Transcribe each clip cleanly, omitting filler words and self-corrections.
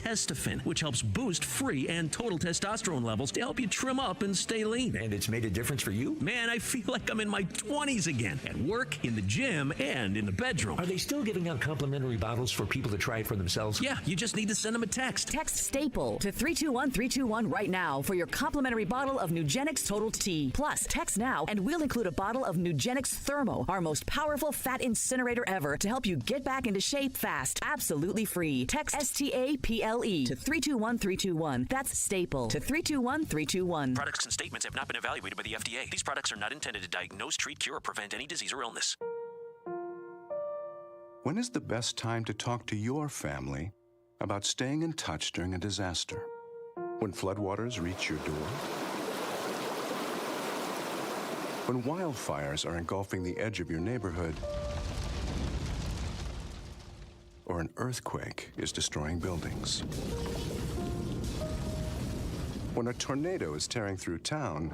testosterone, which helps boost free and total testosterone levels to help you trim up and stay lean. And it's made a difference for you? Man, I feel like I'm in my 20s again, at work, in the gym, and in the bedroom. Are they still giving out complimentary bottles for people to try it for themselves? Yeah, you just need to send them a text. Text STAPLE to 321-321 right now for your complimentary bottle of Nugenix Total T. Plus, text now and we'll include a bottle of Nugenix Thermo, our most powerful fat incinerator ever, to help you get back into shape fast. Absolutely free. Text STAPLE to 321-321. That's STAPLE to 321-321. Products and statements have not been evaluated by the FDA. These products are not intended to diagnose, treat, cure, or prevent any disease or illness. When is the best time to talk to your family about staying in touch during a disaster? When floodwaters reach your door? When wildfires are engulfing the edge of your neighborhood? Or an earthquake is destroying buildings? When a tornado is tearing through town?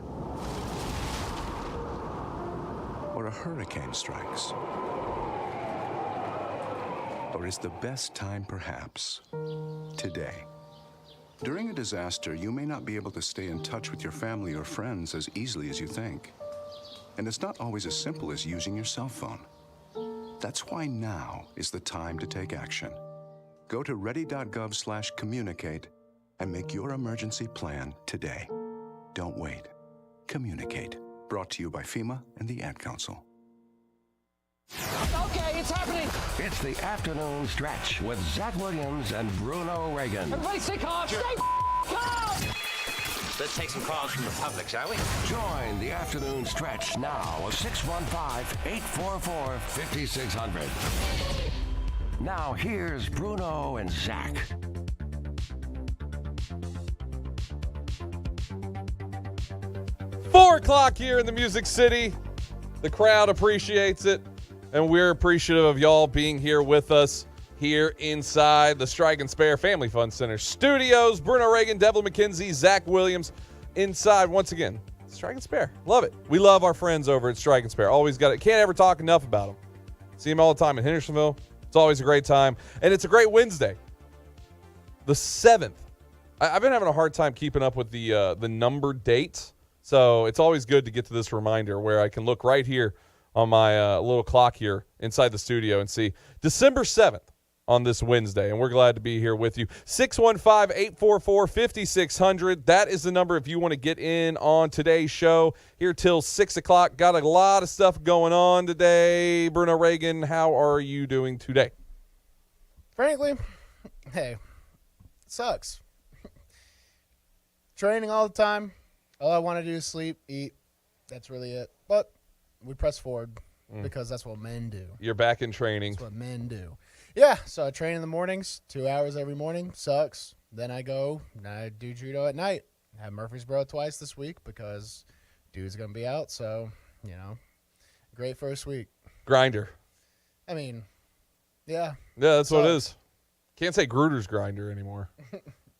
Or a hurricane strikes? Or is the best time perhaps today? During a disaster, you may not be able to stay in touch with your family or friends as easily as you think. And it's not always as simple as using your cell phone. That's why now is the time to take action. Go to ready.gov/communicate and make your emergency plan today. Don't wait. Communicate. Brought to you by FEMA and the Ad Council. Okay, it's happening. It's the afternoon stretch with Zach Williams and Bruno Reagan. Everybody stay calm. Stay calm. Let's take some calls from the public, shall we? Join the afternoon stretch now at 615-844-5600. Now here's Bruno and Zach. Four o'clock here in the Music City. The crowd appreciates it, and we're appreciative of y'all being here with us here inside the Strike and Spare Family Fun Center studios. Bruno Reagan, Devlin McKenzie, Zach Williams inside once again. Strike and Spare. Love it. We love our friends over at Strike and Spare. Always got it. Can't ever talk enough about them. See them all the time in Hendersonville. It's always a great time. And it's a great Wednesday. The 7th. I've been having a hard time keeping up with the numbered dates. So it's always good to get to this reminder where I can look right here on my little clock here inside the studio and see December 7th on this Wednesday. And we're glad to be here with you. 615-844-5600. That is the number if you want to get in on today's show here till 6 o'clock. Got a lot of stuff going on today. Bruno Reagan, how are you doing today? Frankly, hey, it sucks. Training all the time. All I want to do is sleep, eat. That's really it. But we press forward because that's what men do. You're back in training. That's what men do. Yeah, so I train in the mornings, 2 hours every morning. Sucks. Then I go and I do judo at night. I have Murfreesboro twice this week because dude's going to be out. So, great first week. Grinder. I mean, yeah. Yeah, that's what it is. Can't say Gruder's grinder anymore.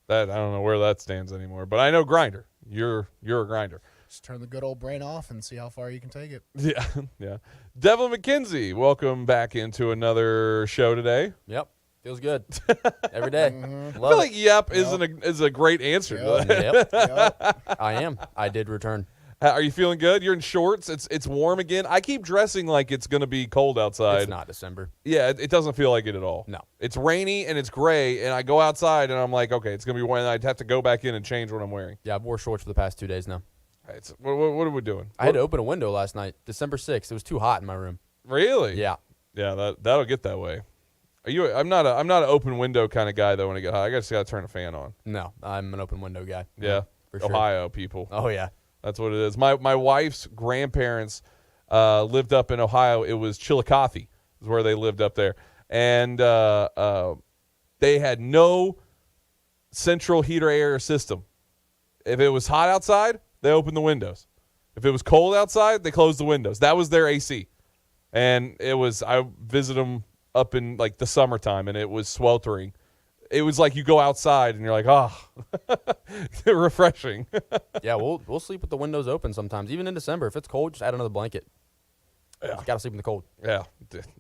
That I don't know where that stands anymore, but I know grinder. You're a grinder. Just turn the good old brain off and see how far you can take it. Yeah, yeah. Devlin McKenzie, welcome back into another show today. Yep. Feels good. Every day. I feel like yep is a great answer to that. Yep. I am. I did return. Are you feeling good? You're in shorts. It's warm again. I keep dressing like it's going to be cold outside. It's not December. Yeah, it doesn't feel like it at all. No. It's rainy and it's gray, and I go outside and I'm like, okay, it's going to be warm. I'd have to go back in and change what I'm wearing. Yeah, I've wore shorts for the past 2 days now. What are we doing? I had to open a window last night, December 6th. It was too hot in my room. Really? Yeah. Yeah, that'll get that way. I'm not an open window kind of guy though. When it get hot, I just got to turn a fan on. No, I'm an open window guy. Yeah, for sure. Ohio people. Oh yeah. That's what it is. My wife's grandparents lived up in Ohio. It was Chillicothe is where they lived up there. And they had no central heater air system. If it was hot outside, they opened the windows. If it was cold outside, they closed the windows. That was their AC. And I visited them up in like the summertime, and it was sweltering. It was like you go outside and you're like, oh, refreshing. Yeah, we'll sleep with the windows open sometimes, even in December. If it's cold, just add another blanket. Yeah. Got to sleep in the cold. Yeah,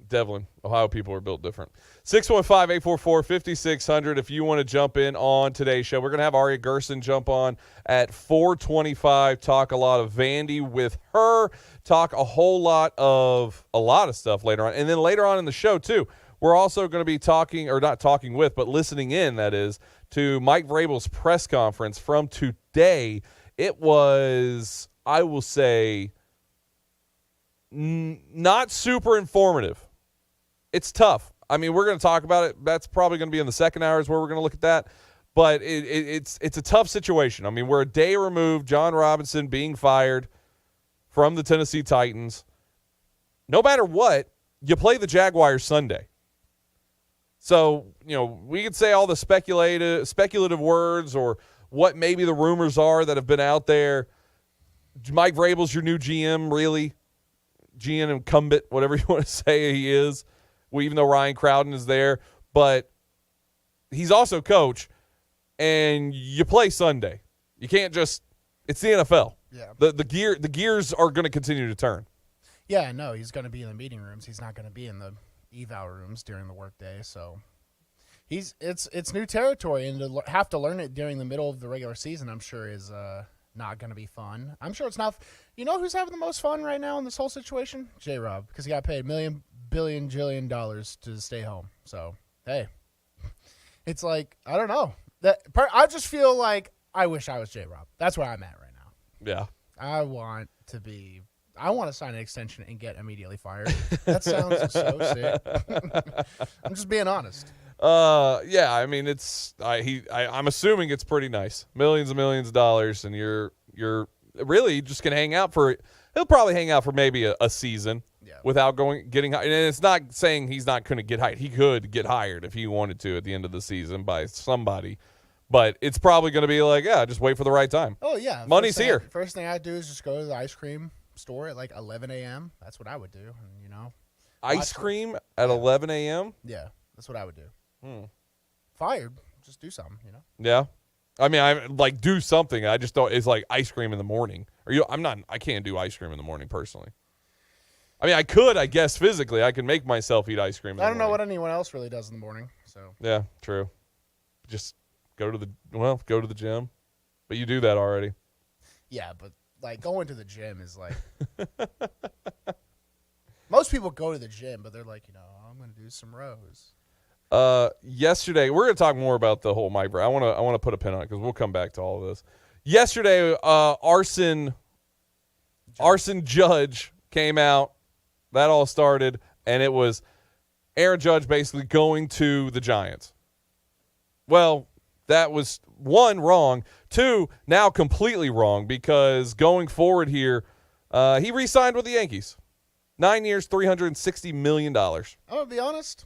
Devlin, Ohio people are built different. 615-844-5600 if you want to jump in on today's show. We're going to have Aria Gerson jump on at 4:25, talk a lot of Vandy with her, talk a lot of stuff later on. And then later on in the show, too, we're also going to be talking, or not talking with, but listening in, that is, to Mike Vrabel's press conference from today. It was, I will say, not super informative. It's tough. I mean, we're going to talk about it. That's probably going to be in the second hours where we're going to look at that. But it's a tough situation. I mean, we're a day removed, John Robinson being fired from the Tennessee Titans. No matter what, you play the Jaguars Sunday. So, we could say all the speculative words or what maybe the rumors are that have been out there. Mike Vrabel's your new GM, really. GM incumbent, whatever you want to say he is, even though Ryan Crowden is there. But he's also coach, and you play Sunday. You can't just – it's the NFL. Yeah. The gears are going to continue to turn. Yeah, no, he's going to be in the meeting rooms. He's not going to be in the eval rooms during the workday. So it's new territory, and to have to learn it during the middle of the regular season, I'm sure is not going to be fun. I'm sure it's not. You know who's having the most fun right now in this whole situation? J-Rob, because he got paid $1 billion to stay home. So, hey, it's like, I don't know. I just feel like I wish I was J-Rob. That's where I'm at right now. Yeah. I want to sign an extension and get immediately fired. That sounds so sick. I'm just being honest. Yeah, I mean, I'm assuming it's pretty nice. Millions and millions of dollars, and you're really just gonna hang out he'll probably hang out for maybe a season without getting hired. And it's not saying he's not going to get hired. He could get hired if he wanted to at the end of the season by somebody. But it's probably going to be like, yeah, just wait for the right time. Oh, yeah. Money's here. First thing I'd do is just go to the ice cream store at like 11 a.m. That's what I would do, Ice cream at 11 a.m.? Yeah, that's what I would do. Fired. Just do something, Yeah. I mean, I like do something. I just don't. It's like ice cream in the morning. I can't do ice cream in the morning personally. I mean, I could, I guess, physically. I can make myself eat ice cream. I don't know what anyone else really does in the morning. So yeah, true. Just go to the gym, but you do that already. Yeah, but like going to the gym is like most people go to the gym, but they're like, I'm going to do some rows. Yesterday, we're going to talk more about the whole Mike Vrabel. I want to put a pin on it because we'll come back to all of this. Yesterday, Arson Judge came out. That all started, and it was Aaron Judge basically going to the Giants. Well, that was, one, wrong. Two, now completely wrong because going forward here, he re-signed with the Yankees. 9 years, $360 million. I'm going to be honest.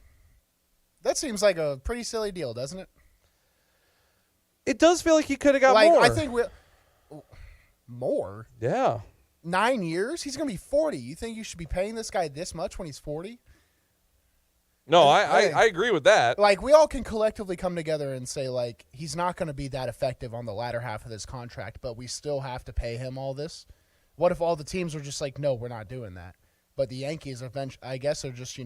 That seems like a pretty silly deal, doesn't it? It does feel like he could have got more. I think more? Yeah. 9 years? He's going to be 40. You think you should be paying this guy this much when he's 40? No, I agree with that. Like, we all can collectively come together and say, like, he's not going to be that effective on the latter half of this contract, but we still have to pay him all this. What if all the teams are just like, no, we're not doing that? But the Yankees, I guess, are just,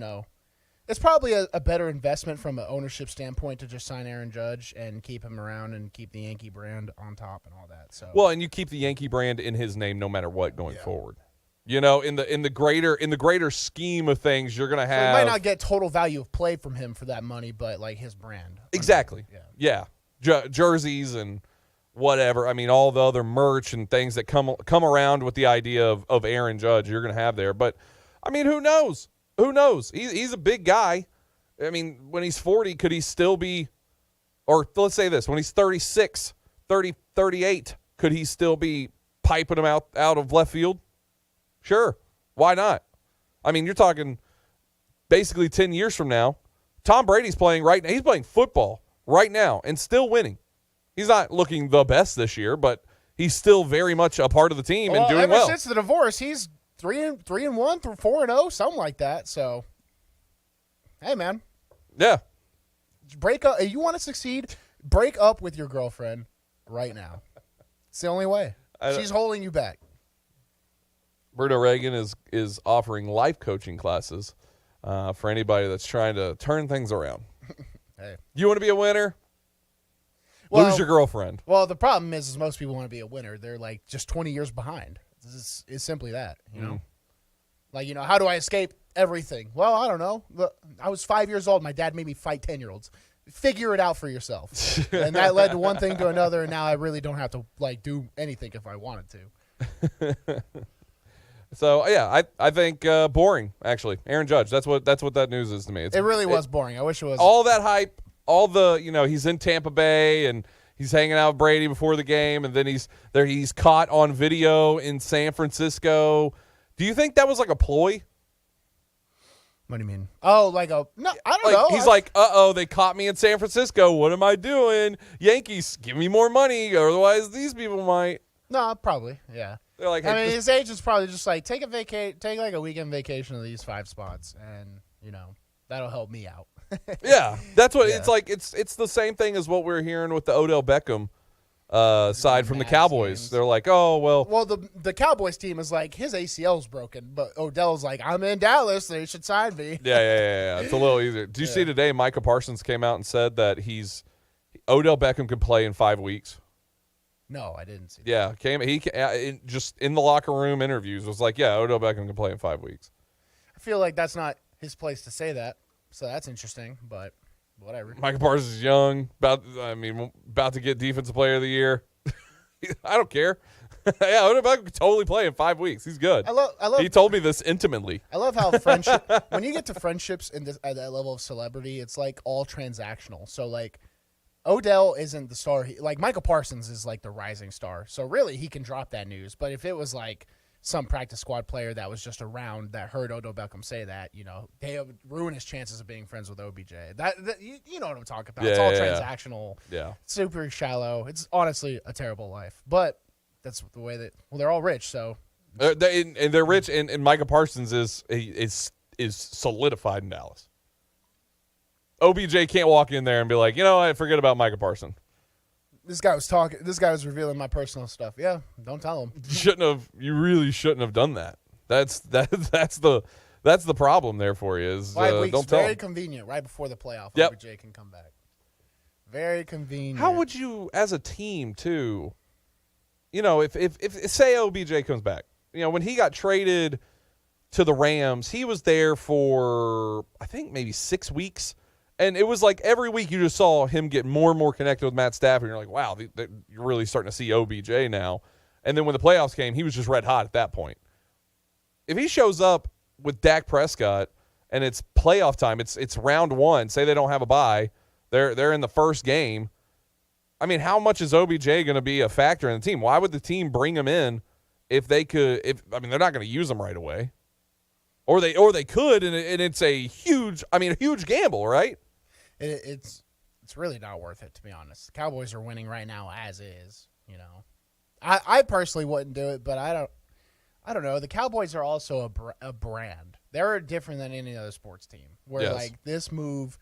it's probably a better investment from an ownership standpoint to just sign Aaron Judge and keep him around and keep the Yankee brand on top and all that. So well, and you keep the Yankee brand in his name no matter what going forward. In the greater scheme of things, you're going to have. So you might not get total value of play from him for that money, but like his brand. Exactly. Yeah. Jerseys and whatever. I mean, all the other merch and things that come around with the idea of Aaron Judge, you're going to have there. But I mean, who knows? Who knows? He's a big guy. I mean, when he's 40, could he still be, or let's say this, when he's 36, 38, could he still be piping him out of left field? Sure. Why not? I mean, you're talking basically 10 years from now. Tom Brady's playing right now. He's playing football right now and still winning. He's not looking the best this year, but he's still very much a part of the team and doing well. Ever since the divorce, he's 3-1 through 4-0, something like that. So, hey, man. Yeah. Break up. If you want to succeed, break up with your girlfriend right now. It's the only way. She's holding you back. Bruno Reagan is offering life coaching classes for anybody that's trying to turn things around. Hey. You want to be a winner? Well, Lose your girlfriend. Well, the problem is most people want to be a winner. They're like just 20 years behind. It's simply that, you know? Like, you know, how do I escape everything? Well, I don't know. Look, I was 5 years old. My dad made me fight 10-year-olds. Figure it out for yourself. And that led to one thing to another, and now I really don't have to, like, do anything if I wanted to. So, yeah, I think boring, actually. Aaron Judge, that's what that news is to me. It really was boring. I wish it was. All that hype, all the, you know, he's in Tampa Bay, and he's hanging out with Brady before the game, and then he's caught on video in San Francisco. Do you think that was like a ploy? What do you mean? Oh, like no, I don't know. He's like, they caught me in San Francisco. What am I doing? Yankees, give me more money, otherwise these people might. No, probably, yeah. They're like, I mean, his agent's probably just like, take like a weekend vacation of these 5 spots, and, you know, that'll help me out. Yeah, that's what it's like. It's the same thing as what we're hearing with the Odell Beckham side from the Cowboys. Games. They're like, oh, well. Well, the Cowboys team is like, his ACL's broken, but Odell's like, I'm in Dallas. They should sign me. Yeah. It's a little easier. Did you see today Micah Parsons came out and said that Odell Beckham can play in 5 weeks? No, I didn't see that. Yeah, just in the locker room interviews was like, yeah, Odell Beckham can play in 5 weeks. I feel like that's not his place to say that, so that's interesting, but whatever. Micah Parsons is young, about to get Defensive Player of the Year. I don't care. Yeah, Odell Beckham can totally play in 5 weeks. He's good. I love. He told me this intimately. I love how friendship. When you get to friendships at that level of celebrity, it's like all transactional. So like, Odell isn't the star. Like Michael Parsons is like the rising star. So really, he can drop that news. But if it was like some practice squad player that was just around that heard Odell Beckham say that, you know, they would ruin his chances of being friends with OBJ. That you know what I'm talking about. It's all transactional. Yeah. Super shallow. It's honestly a terrible life. But that's the way that. Well, they're all rich, so. They're rich, and Micah Parsons is solidified in Dallas. OBJ can't walk in there and be like, you know, I forget about Micah Parsons. This guy was revealing my personal stuff. Yeah, don't tell him. You really shouldn't have done that. That's the problem there for you. Is 5 weeks, don't tell very him. Convenient, right before the playoff. Yep. OBJ can come back. Very convenient. How would you, as a team, too? You know, if say OBJ comes back, you know, when he got traded to the Rams, he was there for I think maybe 6 weeks. And it was like every week you just saw him get more and more connected with Matt Stafford. And you're like, wow, you're really starting to see OBJ now. And then when the playoffs came, he was just red hot at that point. If he shows up with Dak Prescott and it's playoff time, it's round one, say they don't have a bye, they're in the first game. I mean, how much is OBJ going to be a factor in the team? Why would the team bring him in if they could? They're not going to use him right away. Or they could, and it's a huge gamble, right? It's really not worth it, to be honest. The Cowboys are winning right now as is, you know. I personally wouldn't do it, but I don't know. The Cowboys are also a brand. They're different than any other sports team. Where like this move,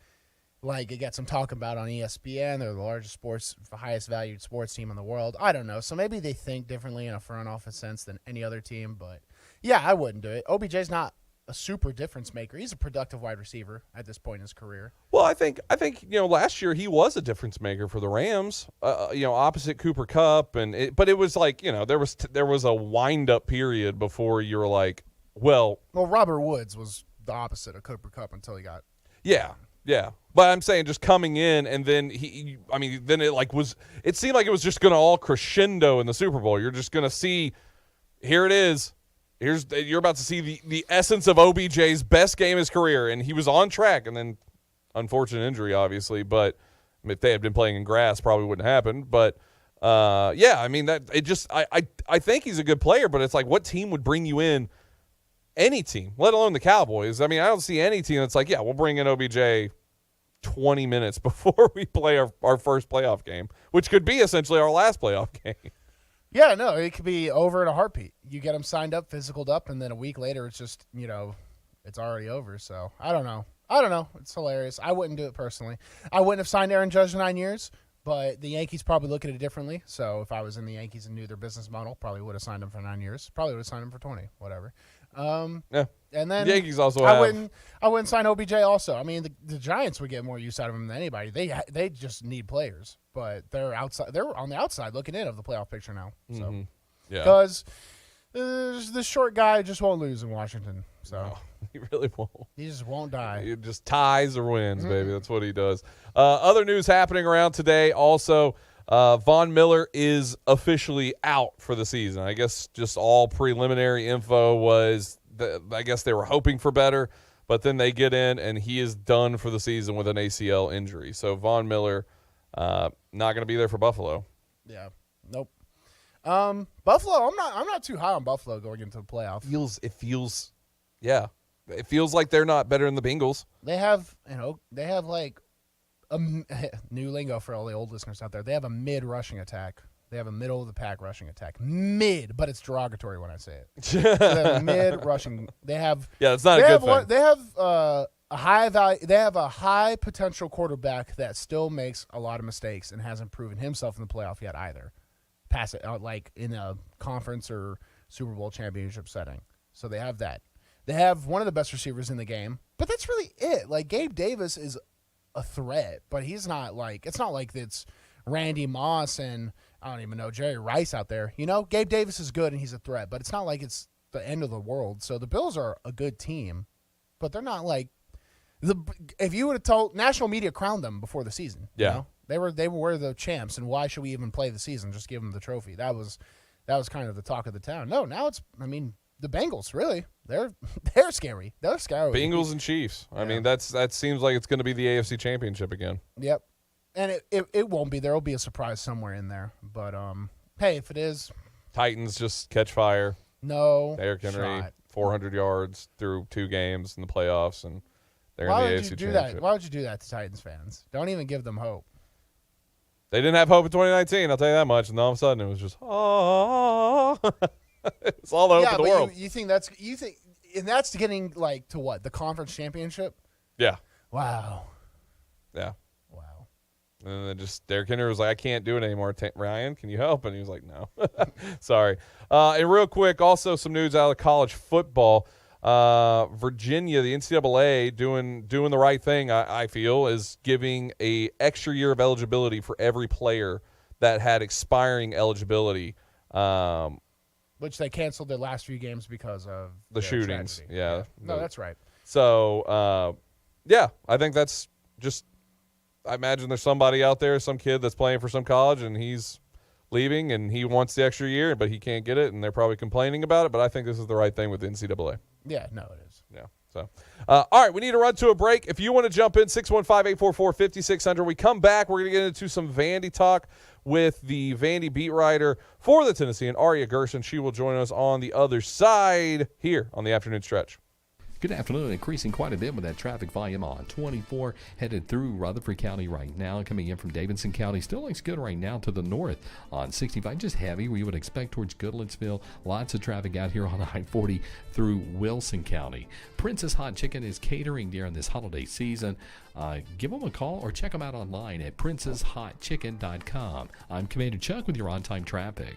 like it gets them talking about on ESPN. They're the highest valued sports team in the world. I don't know. So maybe they think differently in a front office sense than any other team. But yeah, I wouldn't do it. OBJ's not a super difference maker. He's a productive wide receiver at this point in his career. Well, I think last year he was a difference maker for the Rams. Opposite Cooper Kupp, but it was like there was a wind up period before you were like, well, Robert Woods was the opposite of Cooper Kupp until he got. Yeah. But I'm saying just coming in and then it seemed like it was just going to all crescendo in the Super Bowl. You're just going to see, here it is. You're about to see the essence of OBJ's best game of his career, and he was on track, and then unfortunate injury, obviously. But if they had been playing in grass, probably wouldn't happen. But I think he's a good player, but it's like, what team would bring you in? Any team, let alone the Cowboys. I mean, I don't see any team that's like, yeah, we'll bring in OBJ 20 minutes before we play our first playoff game, which could be essentially our last playoff game. Yeah, no, it could be over in a heartbeat. You get them signed up, physicaled up, and then a week later it's just, it's already over. So I don't know. It's hilarious. I wouldn't do it personally. I wouldn't have signed Aaron Judge 9 years, But the Yankees probably look at it differently. So if I was in the Yankees and knew their business model, probably would have signed him for 9 years. Probably would have signed him for 20, whatever. Yeah. And then The Yankees also I have. wouldn't sign OBJ also. I mean, the Giants would get more use out of him than anybody. They just need players, but they're outside. They're on the outside looking in of the playoff picture now. So Yeah. because this short guy just won't lose in Washington. So No, he really won't. he just won't die. He just ties or wins, baby. That's what he does. Other news happening around today also, Von Miller is officially out for the season. I guess just all preliminary info was that I guess they were hoping for better, but then they get in and he is done for the season with an ACL injury. So Von Miller not going to be there for Buffalo. Yeah. Nope. Buffalo. I'm not too high on Buffalo going into the playoff. It feels like they're not better than the Bengals. They have like a new lingo for all the old listeners out there. They have a mid rushing attack. They have a middle of the pack rushing attack. Mid, but it's derogatory when I say it. They have mid rushing. They have It's not a good thing. They have a high value. They have a high potential quarterback that still makes a lot of mistakes and hasn't proven himself in the playoff yet either. Pass it out like in a conference or Super Bowl championship setting. So they have that. They have one of the best receivers in the game, but that's really it. Like Gabe Davis is a threat, but he's not like it's not like it's Randy Moss and I don't even know Jerry Rice out there. You know, Gabe Davis is good and he's a threat, but it's not like it's the end of the world. So the Bills are a good team, but they're not like if you would have told national media crowned them before the season. Yeah. You know? They were the champs, and why should we even play the season? Just give them the trophy. That was kind of the talk of the town. No, now it's the Bengals really. They're scary. They're scary. Bengals and Chiefs. I mean, that seems like it's going to be the AFC Championship again. Yep. And it won't be. There will be a surprise somewhere in there. But hey, if it is, Titans just catch fire. no. Derrick Henry, shot. 400 yards through 2 games in the playoffs, and they're Why in the would AFC you do Championship. that? Why would you do that to Titans fans? Don't even give them hope. They didn't have hope in 2019, I'll tell you that much, and all of a sudden it was just, it's all over the world. You think that's and that's getting like to what? The conference championship? Yeah. Wow. Yeah. Wow. And then just Derrick Henry was like, I can't do it anymore. Ryan, can you help? And he was like, no. Sorry. And real quick, also some news out of college football. Virginia, the NCAA, doing the right thing, I feel, is giving a extra year of eligibility for every player that had expiring eligibility. Which they canceled their last few games because of The their shootings. tragedy. Yeah. No, that's right. So, I think that's just – I imagine there's somebody out there, some kid that's playing for some college, and he's leaving, and he wants the extra year, but he can't get it, and they're probably complaining about it. But I think this is the right thing with the NCAA. Yeah, no, it is. Yeah. So, all right, we need to run to a break. If you want to jump in, 615-844-5600. We come back. We're going to get into some Vandy talk with the Vandy beat writer for the Tennessean, Aria Gerson. She will join us on the other side here on the Afternoon Stretch. Good afternoon. Increasing quite a bit with that traffic volume on 24 headed through Rutherford County right now. Coming in from Davidson County. Still looks good right now to the north on 65. Just heavy. We would expect towards Goodlettsville. Lots of traffic out here on I-40 through Wilson County. Princess Hot Chicken is catering during this holiday season. Give them a call or check them out online at princesshotchicken.com. I'm Commander Chuck with your on-time traffic.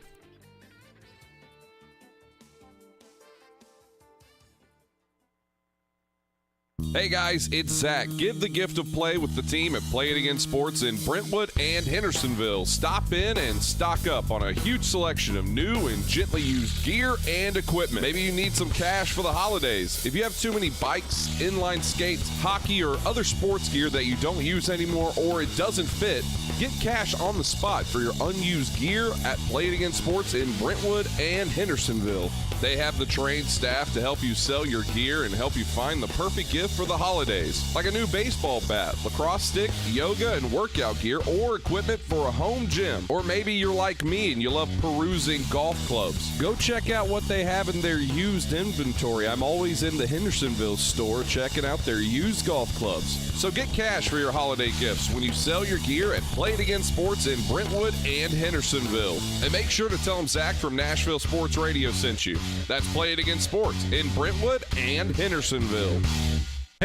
Hey guys, it's Zach. Give the gift of play with the team at Play It Again Sports in Brentwood and Hendersonville. Stop in and stock up on a huge selection of new and gently used gear and equipment. Maybe you need some cash for the holidays. If you have too many bikes, inline skates, hockey, or other sports gear that you don't use anymore or it doesn't fit, get cash on the spot for your unused gear at Play It Again Sports in Brentwood and Hendersonville. They have the trained staff to help you sell your gear and help you find the perfect gift for the holidays, like a new baseball bat, lacrosse stick, yoga and workout gear, or equipment for a home gym. Or maybe you're like me and you love perusing golf clubs. Go check out what they have in their used inventory. I'm always in the Hendersonville store checking out their used golf clubs. So get cash for your holiday gifts when you sell your gear at Play It Again Sports in Brentwood and Hendersonville. And make sure to tell them Zach from Nashville Sports Radio sent you. That's Play It Again Sports in Brentwood and Hendersonville.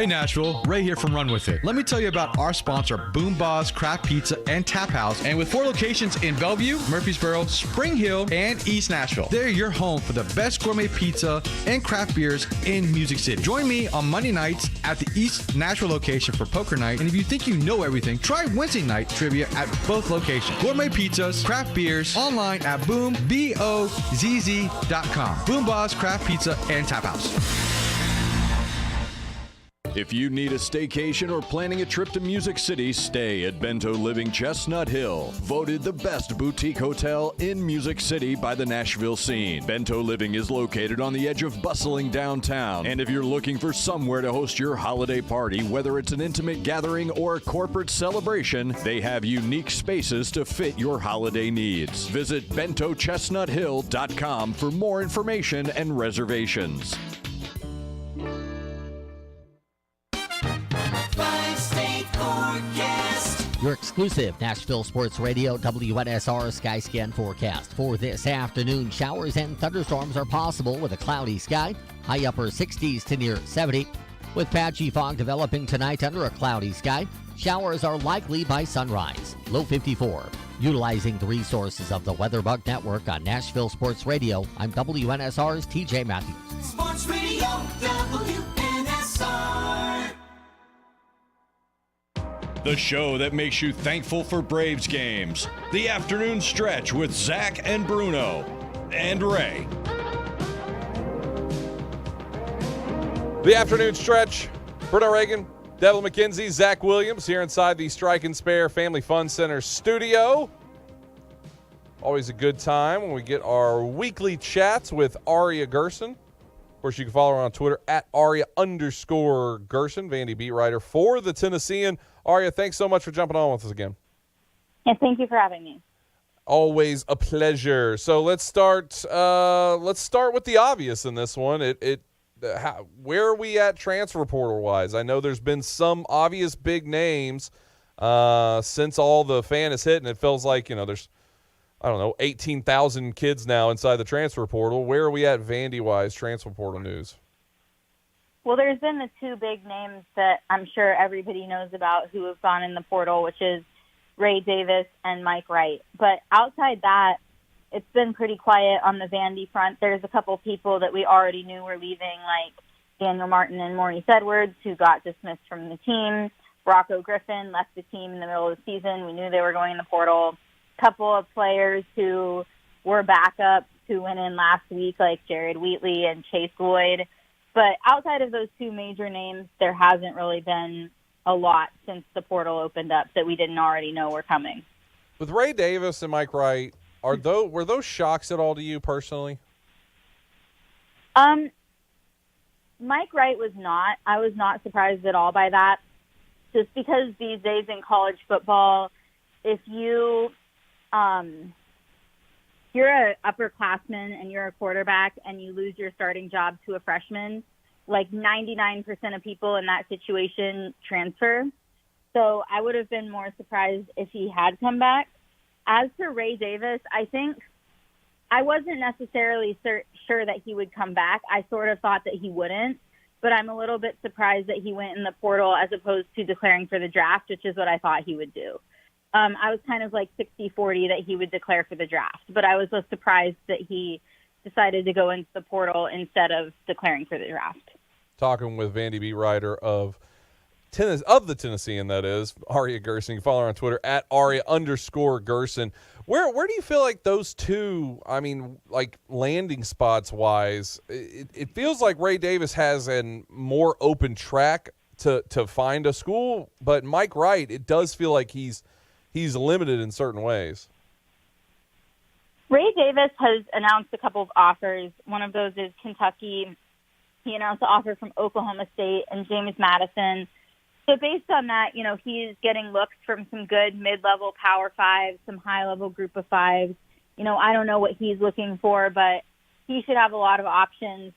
Hey Nashville, Ray here from Run With It. Let me tell you about our sponsor, Boom Boss Craft Pizza and Tap House. And with 4 locations in Bellevue, Murfreesboro, Spring Hill, and East Nashville, they're your home for the best gourmet pizza and craft beers in Music City. Join me on Monday nights at the East Nashville location for poker night. And if you think you know everything, try Wednesday night trivia at both locations. Gourmet pizzas, craft beers, online at BoomBozz.com. Boom Boss Craft Pizza and Tap House. If you need a staycation or planning a trip to Music City, stay at Bento Living Chestnut Hill. Voted the best boutique hotel in Music City by the Nashville scene. Bento Living is located on the edge of bustling downtown. And if you're looking for somewhere to host your holiday party, whether it's an intimate gathering or a corporate celebration, they have unique spaces to fit your holiday needs. Visit bentochestnuthill.com for more information and reservations. Your exclusive Nashville Sports Radio WNSR Skyscan forecast. For this afternoon, showers and thunderstorms are possible with a cloudy sky, high upper 60s to near 70. With patchy fog developing tonight under a cloudy sky, showers are likely by sunrise, low 54. Utilizing the resources of the WeatherBug Network on Nashville Sports Radio, I'm WNSR's TJ Matthews. Sports Radio WNSR. The show that makes you thankful for Braves games. The Afternoon Stretch with Zach and Bruno and Ray. The Afternoon Stretch. Bruno Reagan, Devlin McKenzie, Zach Williams here inside the Strike and Spare Family Fun Center studio. Always a good time when we get our weekly chats with Aria Gerson. Of course, you can follow her on Twitter at Aria_Gerson, Vandy beat writer for the Tennessean. Aria, thanks so much for jumping on with us again. And thank you for having me. Always a pleasure. So let's start with the obvious in this one. Where are we at transfer portal wise? I know there's been some obvious big names since all the fan is hit, and it feels like there's 18,000 kids now inside the transfer portal. Where are we at Vandy wise transfer portal news? Well, there's been the 2 big names that I'm sure everybody knows about who have gone in the portal, which is Ray Davis and Mike Wright. But outside that, it's been pretty quiet on the Vandy front. There's a couple people that we already knew were leaving, like Daniel Martin and Maurice Edwards, who got dismissed from the team. Rocco Griffin left the team in the middle of the season. We knew they were going in the portal. A couple of players who were backups who went in last week, like Jared Wheatley and Chase Lloyd. But outside of those 2 major names, there hasn't really been a lot since the portal opened up that we didn't already know were coming. With Ray Davis and Mike Wright, were those shocks at all to you personally? Mike Wright was not. I was not surprised at all by that. Just because these days in college football, if you're an upperclassman and you're a quarterback and you lose your starting job to a freshman, like 99% of people in that situation transfer. So I would have been more surprised if he had come back. As for Ray Davis, I think I wasn't necessarily sure that he would come back. I sort of thought that he wouldn't, but I'm a little bit surprised that he went in the portal as opposed to declaring for the draft, which is what I thought he would do. I was kind of like 60-40 that he would declare for the draft, but I was so surprised that he decided to go into the portal instead of declaring for the draft. Talking with Vandy beat writer of the Tennessean, that is, Aria Gerson. You can follow her on Twitter at Aria_Gerson. Where do you feel like those 2, like landing spots wise, it feels like Ray Davis has a more open track to find a school, but Mike Wright, it does feel like he's limited in certain ways. Ray Davis has announced a couple of offers. One of those is Kentucky. He announced an offer from Oklahoma State and James Madison. So based on that, he's getting looks from some good mid-level Power 5s, some high-level Group of 5s. I don't know what he's looking for, but he should have a lot of options.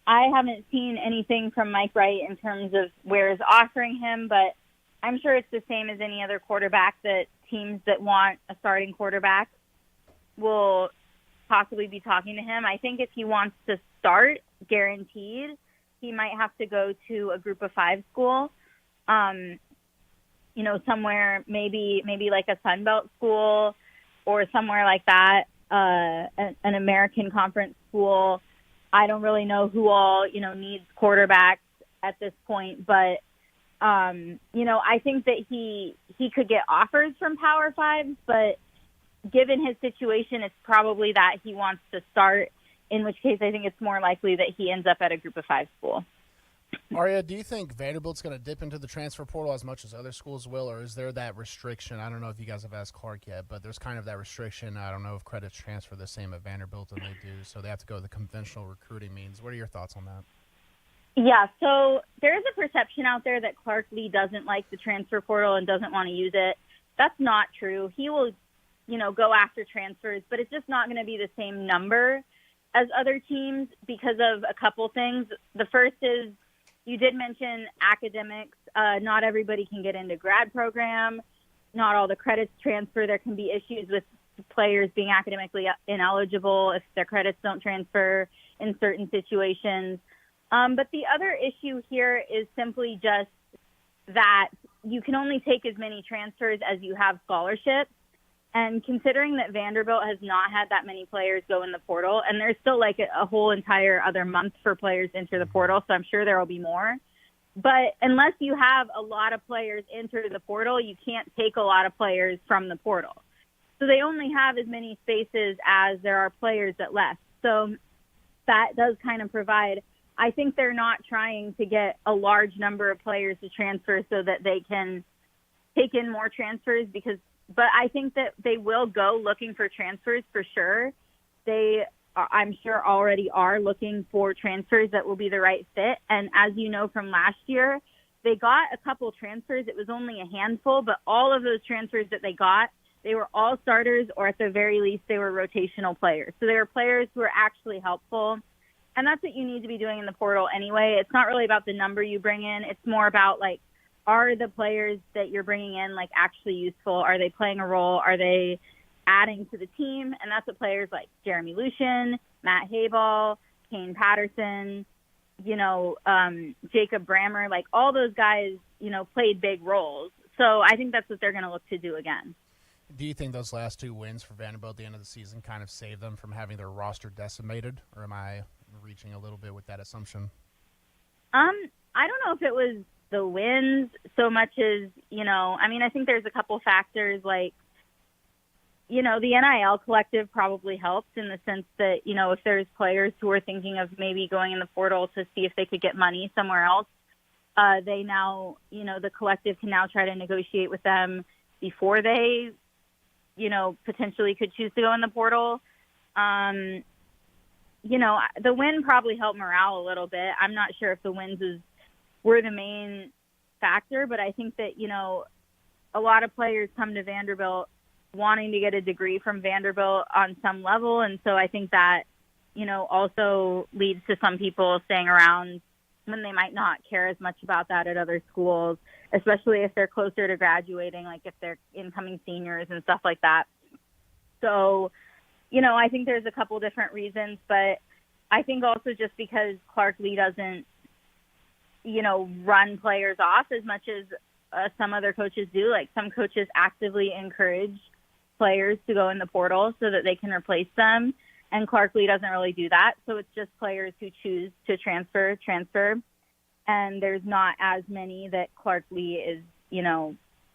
I haven't seen anything from Mike Wright in terms of where is offering him, but I'm sure it's the same as any other quarterback that teams that want a starting quarterback will possibly be talking to him. I think if he wants to start, guaranteed, he might have to go to a Group of 5 school, somewhere maybe like a Sun Belt school or somewhere like that, an American Conference school. I don't really know who all, needs quarterbacks at this point, but, I think that he could get offers from Power 5s, but given his situation, it's probably that he wants to start, in which case I think it's more likely that he ends up at a Group of 5 school. Aria, do you think Vanderbilt's going to dip into the transfer portal as much as other schools will, or is there that restriction? I don't know if you guys have asked Clark yet, but there's kind of that restriction. I don't know if credits transfer the same at Vanderbilt than they do, so they have to go the conventional recruiting means. What are your thoughts on that? Yeah, so there is a perception out there that Clark Lee doesn't like the transfer portal and doesn't want to use it. That's not true. He will, go after transfers, but it's just not going to be the same number as other teams because of a couple things. The first is, you did mention academics. Not everybody can get into grad program. Not all the credits transfer. There can be issues with players being academically ineligible if their credits don't transfer in certain situations. But the other issue here is simply just that you can only take as many transfers as you have scholarships. And considering that Vanderbilt has not had that many players go in the portal, and there's still like a whole entire other month for players to enter the portal, so I'm sure there will be more. But unless you have a lot of players enter the portal, you can't take a lot of players from the portal. So they only have as many spaces as there are players that left. So that does kind of provide, I think they're not trying to get a large number of players to transfer so that they can take in more transfers but I think that they will go looking for transfers for sure. They, I'm sure, already are looking for transfers that will be the right fit. And as you know from last year, they got a couple transfers. It was only a handful, but all of those transfers that they got, they were all starters, or at the very least, they were rotational players. So they were players who were actually helpful. And that's what you need to be doing in the portal anyway. It's not really about the number you bring in. It's more about, are the players that you're bringing in, actually useful? Are they playing a role? Are they adding to the team? And that's what players like Jeremy Lucien, Matt Hayball, Kane Patterson, Jacob Brammer, all those guys, played big roles. So I think that's what they're going to look to do again. Do you think those last 2 wins for Vanderbilt at the end of the season kind of saved them from having their roster decimated? Or am I reaching a little bit with that assumption? I don't know if it was the wins so much as, I think there's a couple factors the NIL collective probably helps in the sense that, if there's players who are thinking of maybe going in the portal to see if they could get money somewhere else, they now, the collective can now try to negotiate with them before they, potentially could choose to go in the portal. The win probably helped morale a little bit. I'm not sure if the wins were the main factor, but I think that, a lot of players come to Vanderbilt wanting to get a degree from Vanderbilt on some level. And so I think that, also leads to some people staying around when they might not care as much about that at other schools, especially if they're closer to graduating, if they're incoming seniors and stuff like that. So, I think there's a couple different reasons, but I think also just because Clark Lee doesn't, run players off as much as some other coaches do. Some coaches actively encourage players to go in the portal so that they can replace them. And Clark Lee doesn't really do that. So it's just players who choose to transfer. And there's not as many that Clark Lee is,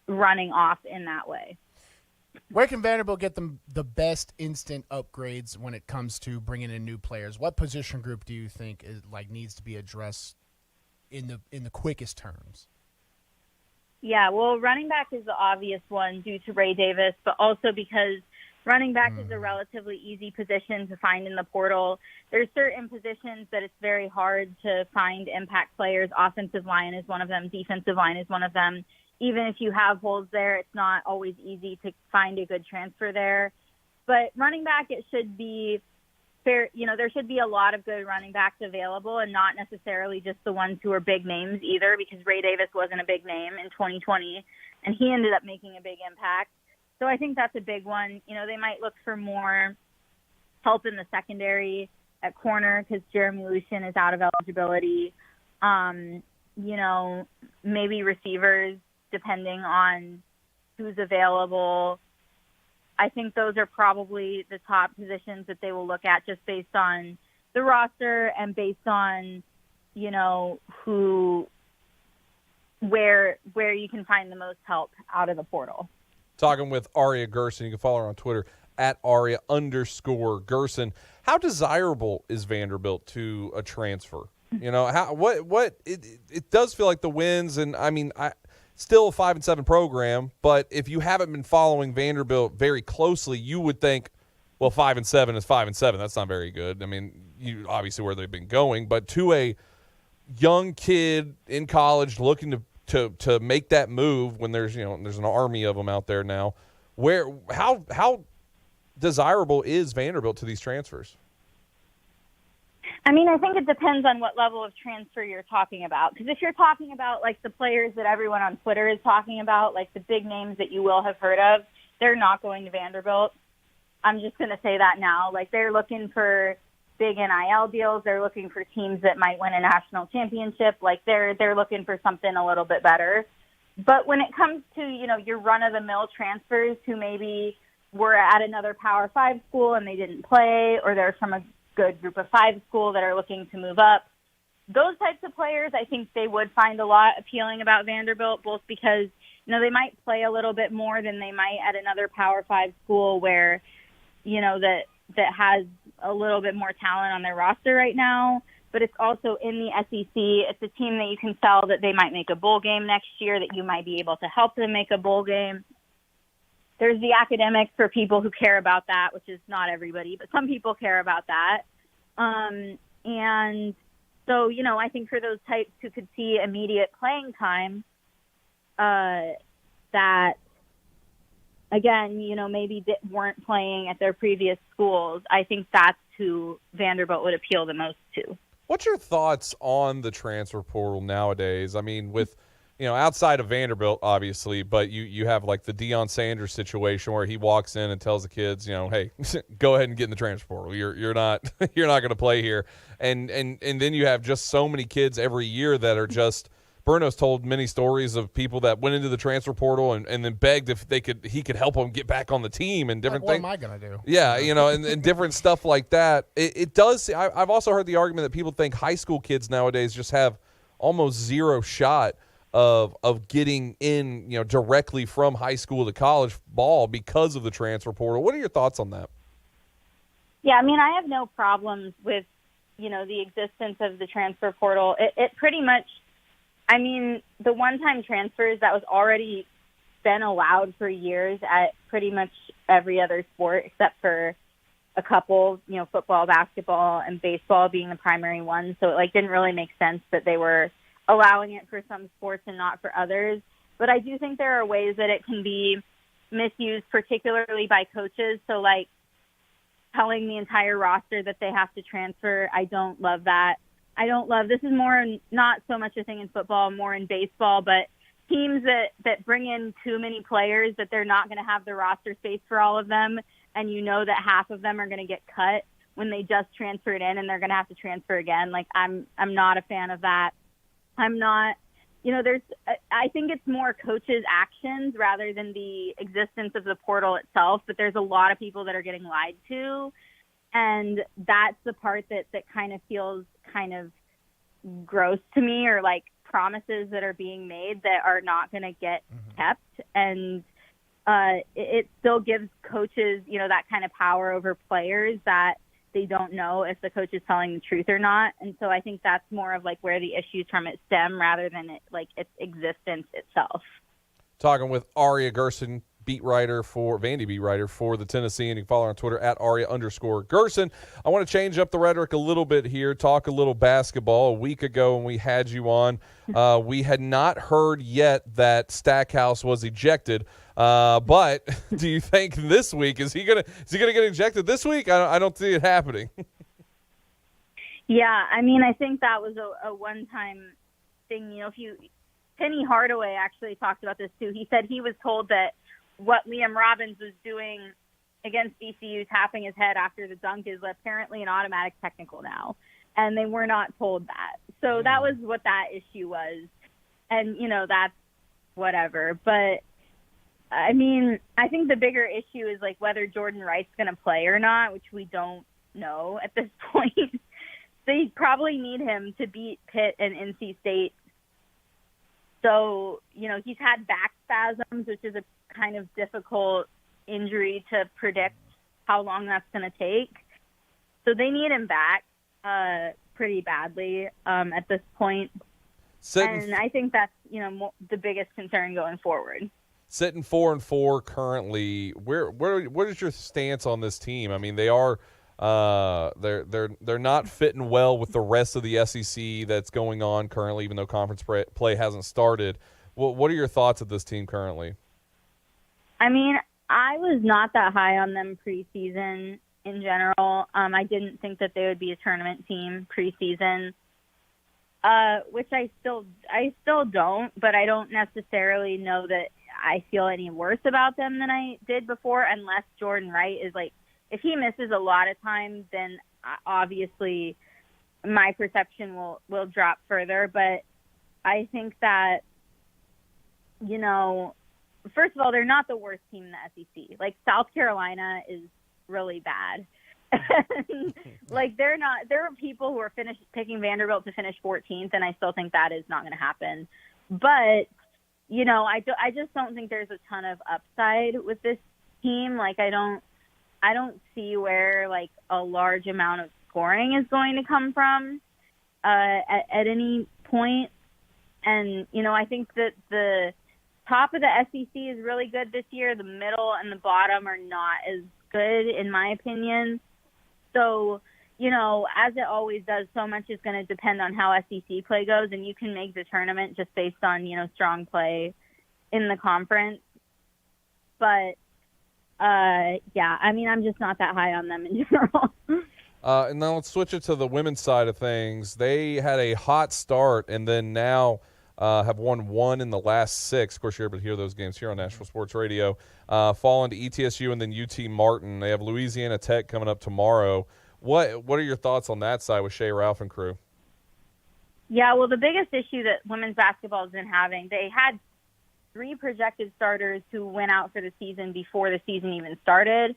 running off in that way. Where can Vanderbilt get them the best instant upgrades when it comes to bringing in new players? What position group do you think needs to be addressed in the quickest terms? Yeah, well, running back is the obvious one due to Ray Davis, but also because running back is a relatively easy position to find in the portal. There's certain positions that it's very hard to find impact players. Offensive line is one of them. Defensive line is one of them. Even if you have holes there, it's not always easy to find a good transfer there. But running back, it should be fair. There should be a lot of good running backs available and not necessarily just the ones who are big names either, because Ray Davis wasn't a big name in 2020 and he ended up making a big impact. So I think that's a big one. They might look for more help in the secondary at corner because Jeremy Lucien is out of eligibility. Maybe receivers, depending on who's available. I think those are probably the top positions that they will look at just based on the roster and based on, where you can find the most help out of the portal. Talking with Aria Gerson. You can follow her on Twitter at Aria_Gerson. How desirable is Vanderbilt to a transfer? It does feel like the wins, and still a 5-7 program, but if you haven't been following Vanderbilt very closely, you would think, well, 5-7 is 5-7. That's not very good. You obviously where they've been going, but to a young kid in college looking to make that move when there's an army of them out there now, how desirable is Vanderbilt to these transfers? I think it depends on what level of transfer you're talking about. Because if you're talking about, like, the players that everyone on Twitter is talking about, like the big names that you will have heard of, they're not going to Vanderbilt. I'm just going to say that now. Like, they're looking for big NIL deals. They're looking for teams that might win a national championship. Like, they're looking for something a little bit better. But when it comes to, your run-of-the-mill transfers who maybe were at another Power 5 school and they didn't play, or they're from a good group of 5 school that are looking to move up, those types of players, I think they would find a lot appealing about Vanderbilt, both because, they might play a little bit more than they might at another Power 5 school where, that has a little bit more talent on their roster right now, but it's also in the SEC. It's a team that you can sell that they might make a bowl game next year, that you might be able to help them make a bowl game. There's the academics for people who care about that, which is not everybody, but some people care about that. And so, I think for those types who could see immediate playing time, that, again, maybe weren't playing at their previous schools, I think that's who Vanderbilt would appeal the most to. What's your thoughts on the transfer portal nowadays? With outside of Vanderbilt, obviously, but you have like the Deion Sanders situation where he walks in and tells the kids, hey, go ahead and get in the transfer portal. You're not going to play here, and then you have just so many kids every year that are just. Bruno's told many stories of people that went into the transfer portal and then begged if he could help them get back on the team and different things. What am I going to do? Yeah, and different stuff like that. It does. I've also heard the argument that people think high school kids nowadays just have almost zero shot of getting in, directly from high school to college ball because of the transfer portal. What are your thoughts on that? Yeah, I have no problems with, the existence of the transfer portal. It pretty much, the one-time transfers that was already been allowed for years at pretty much every other sport except for a couple, football, basketball, and baseball being the primary ones. So it didn't really make sense that they were allowing it for some sports and not for others. But I do think there are ways that it can be misused, particularly by coaches. So telling the entire roster that they have to transfer, I don't love that. This is more not so much a thing in football, more in baseball, but teams that bring in too many players that they're not going to have the roster space for all of them, and that half of them are going to get cut when they just transferred in and they're going to have to transfer again. I'm not a fan of that. I'm not, I think it's more coaches' actions rather than the existence of the portal itself, but there's a lot of people that are getting lied to, and that's the part that kind of feels kind of gross to me, or promises that are being made that are not going to get kept. And it still gives coaches, that kind of power over players that they don't know if the coach is telling the truth or not. And so I think that's more of where the issues from it stem rather than its existence itself. Talking with Aria Gerson, Vandy beat writer for the Tennessean. You can follow her on Twitter at Aria_Gerson. I want to change up the rhetoric a little bit here, talk a little basketball. A week ago when we had you on, we had not heard yet that Stackhouse was ejected. But do you think this week, is he gonna get ejected this week? I don't see it happening. Yeah, I think that was a one-time thing. Penny Hardaway actually talked about this too. He said he was told that what Liam Robbins was doing against VCU, tapping his head after the dunk, is apparently an automatic technical now, and they were not told that. So that was what that issue was. And, that's whatever. But, I mean, I think the bigger issue is, like, whether Jordan Wright's going to play or not, which we don't know at this point. They probably need him to beat Pitt and NC State. So, he's had back spasms, which is a kind of difficult injury to predict how long that's going to take. So they need him back pretty badly at this point. And I think that's, the biggest concern going forward. Sitting 4-4 currently, what is your stance on this team? I mean, they are they're not fitting well with the rest of the SEC that's going on currently, even though conference play hasn't started. What are your thoughts of this team currently? I mean, I was not that high on them preseason in general. I didn't think that they would be a tournament team preseason, which I still don't, but I don't necessarily know that I feel any worse about them than I did before, unless Jordan Wright is like, if he misses a lot of time, then obviously my perception will drop further. But I think that, first of all, they're not the worst team in the SEC. Like, South Carolina is really bad. Like, there are people who are picking Vanderbilt to finish 14th, and I still think that is not going to happen. But, I just don't think there's a ton of upside with this team. Like, I don't see where, like, a large amount of scoring is going to come from at any point. And, I think that the top of the SEC is really good this year. The middle and the bottom are not as good, in my opinion. So, as it always does, so much is going to depend on how SEC play goes, and you can make the tournament just based on, strong play in the conference. But, yeah, I mean, I'm just not that high on them in general. And now let's switch it to the women's side of things. They had a hot start and then now have won 1 in the last 6. Of course, you're able to hear those games here on Nashville Sports Radio. Fallen to ETSU and then UT Martin. They have Louisiana Tech coming up tomorrow. What are your thoughts on that side with Shea Ralph and crew? Yeah, well, the biggest issue that women's basketball has been having, they had 3 projected starters who went out for the season before the season even started.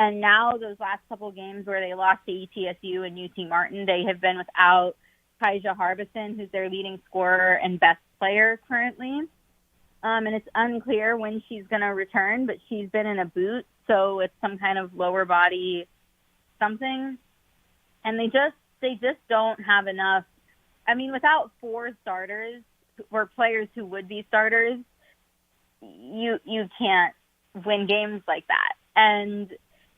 And now those last couple games where they lost to ETSU and UT Martin, they have been without Kaija Harbison, who's their leading scorer and best player currently. And it's unclear when she's going to return, but she's been in a boot, so it's some kind of lower body something. And they just don't have enough. I mean, without 4 starters or players who would be starters, you can't win games like that. And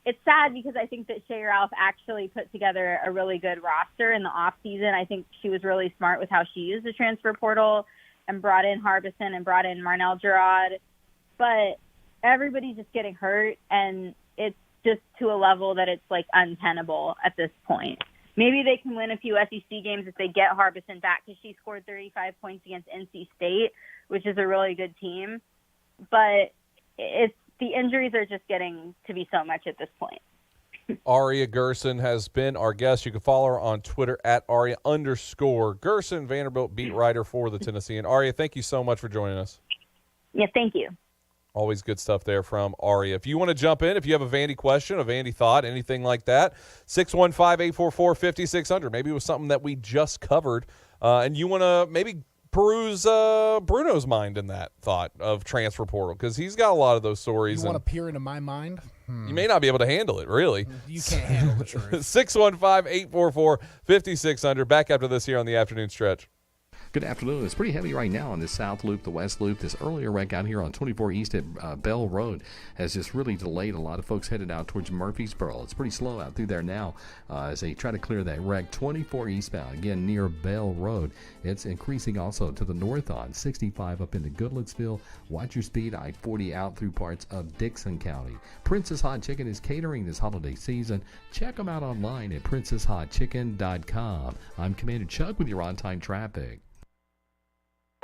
it's sad because I think that Shea Ralph actually put together a really good roster in the off season. I think she was really smart with how she used the transfer portal and brought in Harbison and brought in Marnell Gerard. But everybody's just getting hurt, and it's just to a level that it's like untenable at this point. Maybe they can win a few SEC games if they get Harbison back, because she scored 35 points against NC State, which is a really good team. But the injuries are just getting to be so much at this point. Aria Gerson has been our guest. You can follow her on Twitter at Aria_Gerson, Vanderbilt beat writer for the Tennessean. Aria, thank you so much for joining us. Yeah, thank you. Always good stuff there from Aria. If you want to jump in, if you have a Vandy question, a Vandy thought, anything like that, 615-844-5600. Maybe it was something that we just covered, and you want to maybe peruse Bruno's mind in that thought of transfer portal, because he's got a lot of those stories. You want to peer into my mind? You may not be able to handle it, really. You can't handle the truth. 615-844-5600. Back after this here on the afternoon stretch. Good afternoon. It's pretty heavy right now on the South Loop, the West Loop. This earlier wreck out here on 24 East at Bell Road has just really delayed a lot of folks headed out towards Murfreesboro. It's pretty slow out through there now as they try to clear that wreck. 24 eastbound, again, near Bell Road. It's increasing also to the north on 65 up into Goodlettsville. Watch your speed. I-40 out through parts of Dixon County. Princess Hot Chicken is catering this holiday season. Check them out online at princesshotchicken.com. I'm Commander Chuck with your on-time traffic.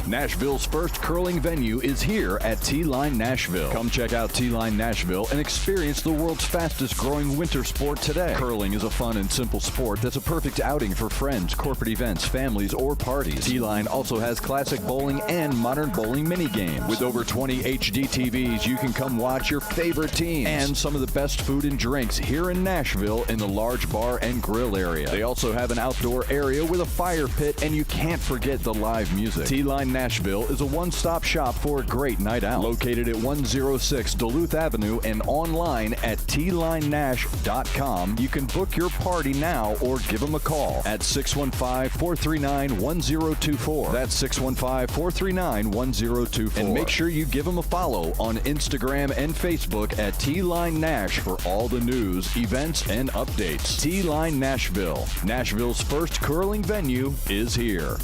Nashville's first curling venue is here at T-Line Nashville. Come check out T-Line Nashville and experience the world's fastest growing winter sport today. Curling is a fun and simple sport that's a perfect outing for friends, corporate events, families, or parties. T-Line also has classic bowling and modern bowling mini games. With over 20 HD TVs, you can come watch your favorite teams and some of the best food and drinks here in Nashville in the large bar and grill area. They also have an outdoor area with a fire pit, and you can't forget the live music. T-Line Nashville is a one-stop shop for a great night out. Located at 106 Duluth Avenue and online at tlinenash.com. You can book your party now or give them a call at 615-439-1024. That's 615-439-1024. And make sure you give them a follow on Instagram and Facebook at T-Line Nash for all the news, events, and updates. T-Line Nashville. Nashville's first curling venue is here.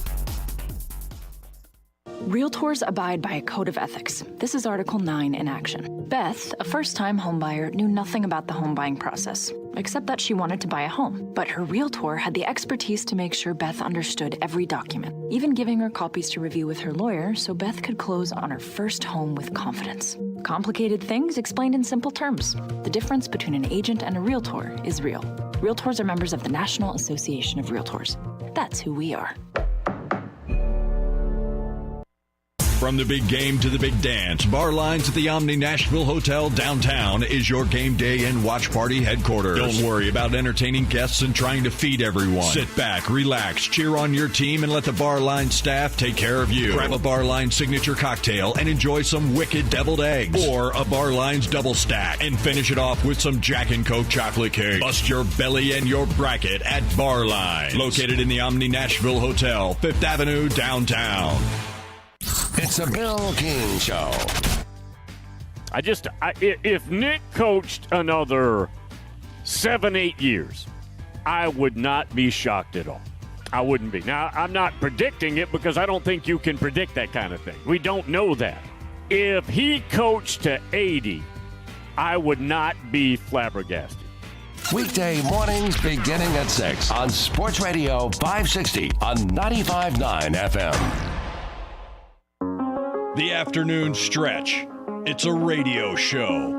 Realtors abide by a code of ethics. This is Article 9 in action. Beth, a first-time homebuyer, knew nothing about the home buying process, except that she wanted to buy a home. But her realtor had the expertise to make sure Beth understood every document, even giving her copies to review with her lawyer so Beth could close on her first home with confidence. Complicated things explained in simple terms. The difference between an agent and a realtor is real. Realtors are members of the National Association of Realtors. That's who we are. From the big game to the big dance, Bar Lines at the Omni Nashville Hotel downtown is your game day and watch party headquarters. Don't worry about entertaining guests and trying to feed everyone. Sit back, relax, cheer on your team, and let the Bar Lines staff take care of you. Grab a Bar Lines signature cocktail and enjoy some wicked deviled eggs or a Bar Lines double stack, and finish it off with some Jack and Coke chocolate cake. Bust your belly and your bracket at Bar Lines, located in the Omni Nashville Hotel, 5th Avenue downtown. It's a Bill King Show. If Nick coached another 7-8 years, I would not be shocked at all. I wouldn't be. Now, I'm not predicting it because I don't think you can predict that kind of thing. We don't know that. If he coached to 80, I would not be flabbergasted. Weekday mornings beginning at 6 on Sports Radio 560 on 95.9 FM. The Afternoon Stretch. It's a radio show.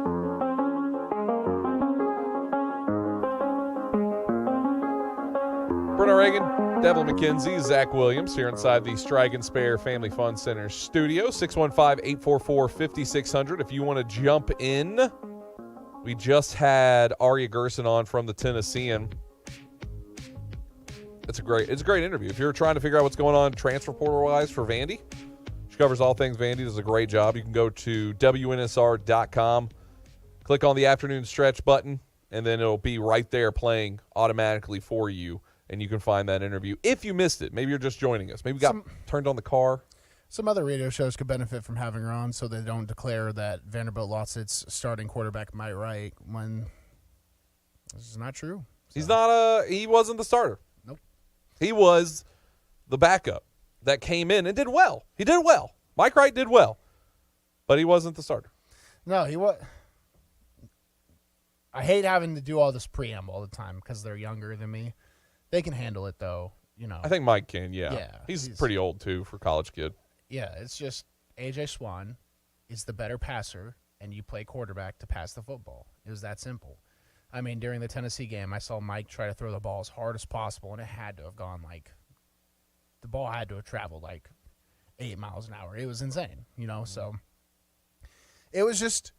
Bruno Reagan, Devlin McKenzie, Zach Williams here inside the Strike and Spare Family Fun Center studio. 615-844-5600 if you want to jump in. We just had Aria Gerson on from the Tennessean. It's a great interview. If you're trying to figure out what's going on transfer portal-wise for Vandy, she covers all things Vandy, does a great job. You can go to WNSR.com, click on the Afternoon Stretch button, and then it'll be right there playing automatically for you, and you can find that interview. If you missed it, maybe you're just joining us. Maybe you got turned on the car. Some other radio shows could benefit from having her on so they don't declare that Vanderbilt lost its starting quarterback, Mike Wright, when this is not true. So. He wasn't the starter. Nope. He was the backup that came in and did well. He did well. Mike Wright did well, but he wasn't the starter. No, he was. I hate having to do all this preamble all the time because they're younger than me. They can handle it, though. I think Mike can, yeah. Yeah. He's pretty old, too, for a college kid. Yeah, it's just A.J. Swan is the better passer, and you play quarterback to pass the football. It was that simple. I mean, during the Tennessee game, I saw Mike try to throw the ball as hard as possible, and it had to have gone the ball had to have traveled 8 miles an hour. It was insane, so it's just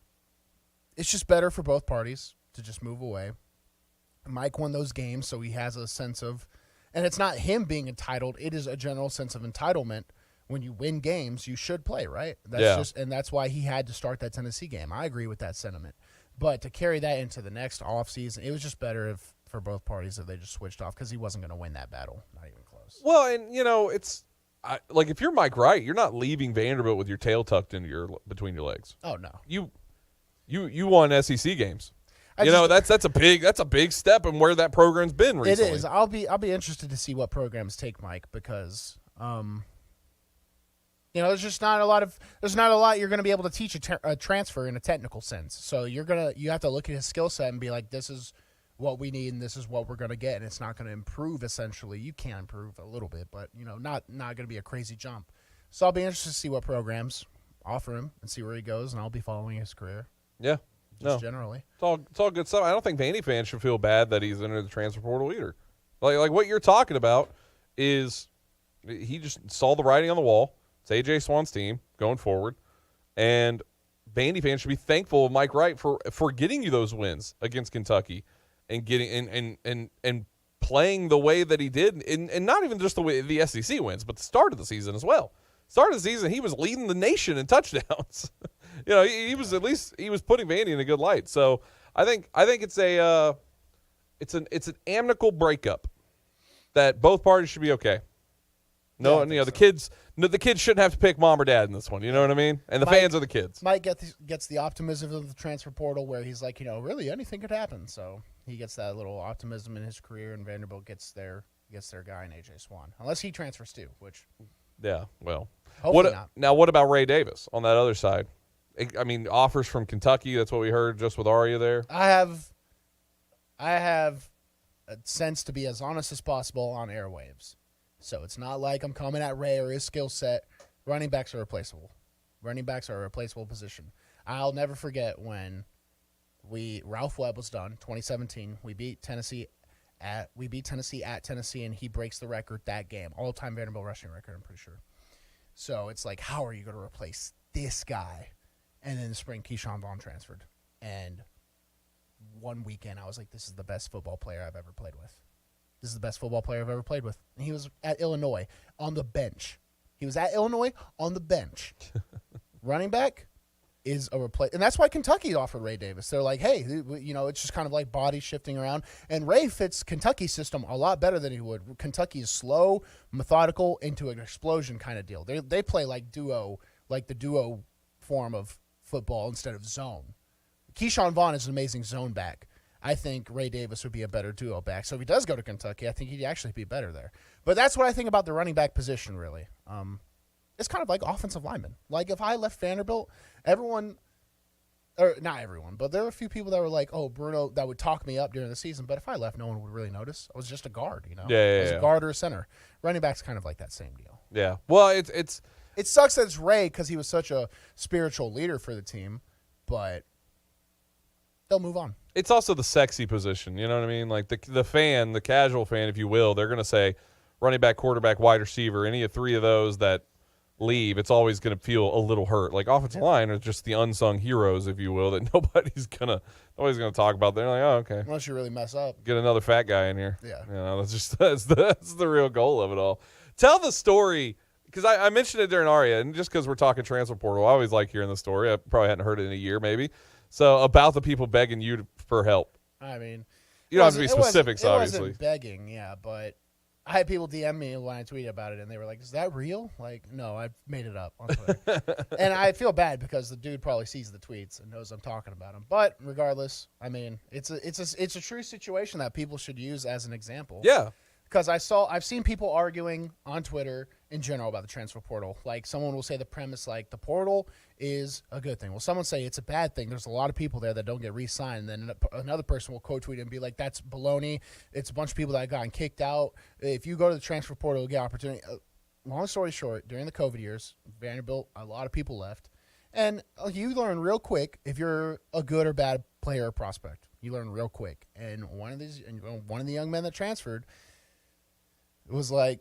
better for both parties to just move away. Mike won those games, so he has a sense of, and it's not him being entitled, it is a general sense of entitlement. When you win games, you should play, right? That's why he had to start that Tennessee game. I agree with that sentiment. But to carry that into the next offseason, it was just better for both parties if they just switched off because he wasn't going to win that battle. Not even close. Well, and, it's if you're Mike Wright, you're not leaving Vanderbilt with your tail tucked into between your legs. Oh, no. You won SEC games. That's a big step in where that program's been recently. It is. I'll be interested to see what programs take Mike because there's not a lot you're going to be able to teach a transfer in a technical sense. So you have to look at his skill set and be like, this is what we need and this is what we're going to get, and it's not going to improve essentially. You can improve a little bit, but not going to be a crazy jump. So I'll be interested to see what programs offer him and see where he goes, and I'll be following his career. Yeah. Just generally. It's all good stuff. I don't think Vandy fans should feel bad that he's entered the transfer portal either. Like what you're talking about is he just saw the writing on the wall. It's A.J. Swann's team going forward. And Vandy fans should be thankful of Mike Wright for getting you those wins against Kentucky and getting and playing the way that he did, and not even just the way the SEC wins, but the start of the season as well. Start of the season, he was leading the nation in touchdowns. He was putting Vandy in a good light. So I think it's an amicable breakup that both parties should be okay. No, the kids shouldn't have to pick mom or dad in this one. You know what I mean? And the fans are the kids. Mike gets the optimism of the transfer portal where he's like, really anything could happen. So he gets that little optimism in his career, and Vanderbilt gets their guy in A.J. Swann, unless he transfers too, which. Yeah, well. Hopefully not. Now, what about Ray Davis on that other side? I mean, offers from Kentucky. That's what we heard just with Aria there. I have a sense to be as honest as possible on airwaves. So it's not like I'm coming at Ray or his skill set. Running backs are replaceable. Running backs are a replaceable position. I'll never forget when Ralph Webb was done, 2017. We beat Tennessee at Tennessee, and he breaks the record that game, all-time Vanderbilt rushing record, I'm pretty sure. So it's like, how are you going to replace this guy? And then in the spring, Keyshawn Vaughn transferred. And one weekend, I was like, this is the best football player I've ever played with. This is the best football player I've ever played with. And he was at Illinois on the bench. He was at Illinois on the bench. Running back is a replace, and that's why Kentucky offered Ray Davis. They're like, hey, it's just kind of like body shifting around. And Ray fits Kentucky's system a lot better than he would. Kentucky is slow, methodical, into an explosion kind of deal. They play like the duo form of football instead of zone. Keyshawn Vaughn is an amazing zone back. I think Ray Davis would be a better duo back. So if he does go to Kentucky, I think he'd actually be better there. But that's what I think about the running back position, really. It's kind of like offensive lineman. Like if I left Vanderbilt, not everyone, but there were a few people that were like, oh, Bruno, that would talk me up during the season. But if I left, no one would really notice. I was just a guard, I was a guard or a center. Running back's kind of like that same deal. Yeah. Well, it sucks that it's Ray because he was such a spiritual leader for the team, but they'll move on. It's also the sexy position, you know what I mean? Like the fan, the casual fan, if you will, they're going to say running back, quarterback, wide receiver, any of three of those that leave, it's always going to feel a little hurt. Like offensive line are just the unsung heroes, if you will, that nobody's gonna talk about. They're like, oh, okay. Unless you really mess up. Get another fat guy in here. Yeah. That's the real goal of it all. Tell the story, because I mentioned it during Aria, and just because we're talking transfer portal, I always like hearing the story. I probably hadn't heard it in a year, maybe. So about the people begging you for help. I mean, you don't have to be specifics, obviously. It wasn't begging, yeah, but I had people DM me when I tweeted about it, and they were like, is that real? Like, no, I made it up on Twitter. And I feel bad because the dude probably sees the tweets and knows I'm talking about him. But regardless, I mean, it's a true situation that people should use as an example. Yeah. Because I've seen people arguing on Twitter in general about the transfer portal. Like someone will say the premise like the portal is a good thing. Well, someone say it's a bad thing. There's a lot of people there that don't get re-signed. And then another person will quote tweet and be like, that's baloney. It's a bunch of people that have gotten kicked out. If you go to the transfer portal, you'll get opportunity. Long story short, during the COVID years, Vanderbilt, a lot of people left. And you learn real quick if you're a good or bad player or prospect. You learn real quick. And one of the young men that transferred, it was like,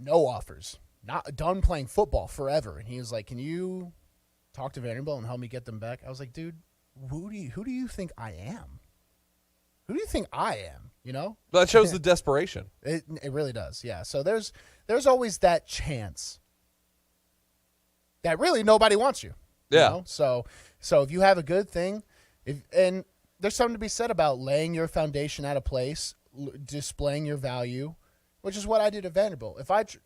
no offers, not done playing football forever. And he was like, can you talk to Vanderbilt and help me get them back? I was like, dude, who do you think I am? Who do you think I am? That shows the desperation. It really does, yeah. So there's always that chance that really nobody wants you. Yeah. So if you have a good thing, and there's something to be said about laying your foundation at a place, displaying your value, which is what I did at Vanderbilt. This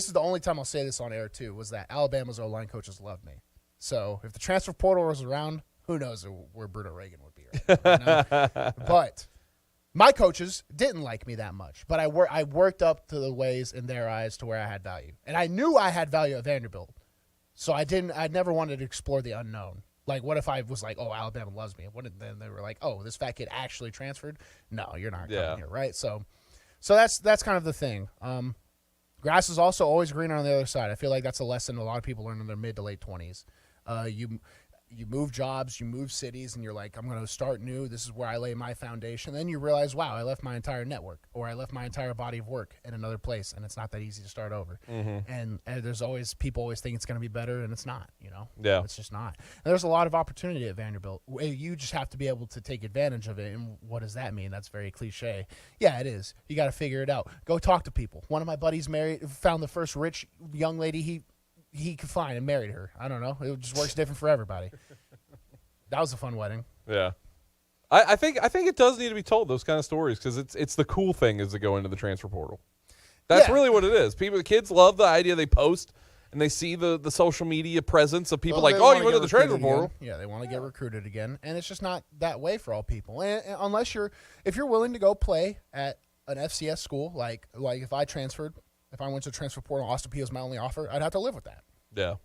is the only time I'll say this on air too, was that Alabama's O-line coaches loved me. So if the transfer portal was around, who knows where Bruno Reagan would be right now. But my coaches didn't like me that much. But I worked up to the ways in their eyes to where I had value. And I knew I had value at Vanderbilt. So I never wanted to explore the unknown. Like, what if I was like, oh, Alabama loves me? Then they were like, oh, this fat kid actually transferred? No, you're not coming here, right? So that's kind of the thing. Grass is also always greener on the other side. I feel like that's a lesson a lot of people learn in their mid to late 20s. You move jobs, you move cities, and you're like, I'm going to start new. This is where I lay my foundation. Then you realize, wow, I left my entire network, or I left my entire body of work in another place, and it's not that easy to start over. And there's always people always think it's going to be better, and it's not. Yeah, it's just not. And there's a lot of opportunity at Vanderbilt. You just have to be able to take advantage of it. And what does that mean? That's very cliche. Yeah, it is. You got to figure it out. Go talk to people. One of my buddies found the first rich young lady he could find and married her. I don't know. It just works different for everybody. That was a fun wedding. Yeah. I think it does need to be told, those kind of stories, because it's the cool thing is to go into the transfer portal. That's really what it is. The kids love the idea. They post and they see the social media presence of people you went to the transfer portal. Yeah, they want to get recruited again, and it's just not that way for all people. And unless if you're willing to go play at an FCS school, like if I went to transfer portal, Austin Peay was my only offer, I'd have to live with that. Yeah.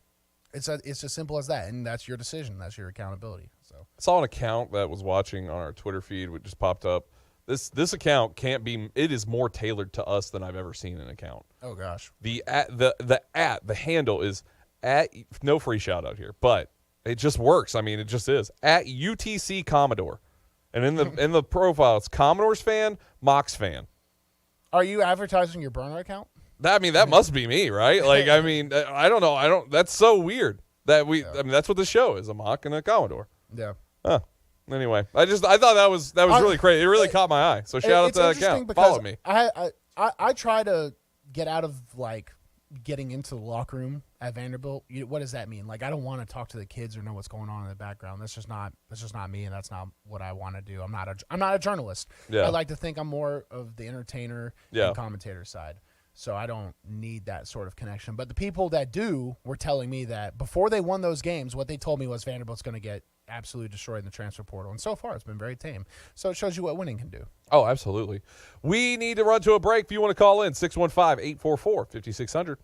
It's as simple as that, and that's your decision. That's your accountability. So I saw an account that was watching on our Twitter feed, which just popped up. This account can't be. It is more tailored to us than I've ever seen an account. Oh gosh. The handle is at, no free shout out here, but it just works. I mean, it just is at UTC Commodore, and in the profile, it's Commodores fan, Mox fan. Are you advertising your burner account? That must be me, right? I don't know. That's so weird that that's what the show is, a Mock and a Commodore. Yeah. Huh. Anyway, I thought that was really crazy. It really caught my eye. So shout out to that account. Follow me. I try to get out of getting into the locker room at Vanderbilt. What does that mean? I don't want to talk to the kids or know what's going on in the background. That's just not me, and that's not what I want to do. I'm not a journalist. Yeah. I like to think I'm more of the entertainer and commentator side. So I don't need that sort of connection. But the people that do were telling me that before they won those games, what they told me was Vanderbilt's going to get absolutely destroyed in the transfer portal. And so far, it's been very tame. So it shows you what winning can do. Oh, absolutely. We need to run to a break. If you want to call in, 615-844-5600.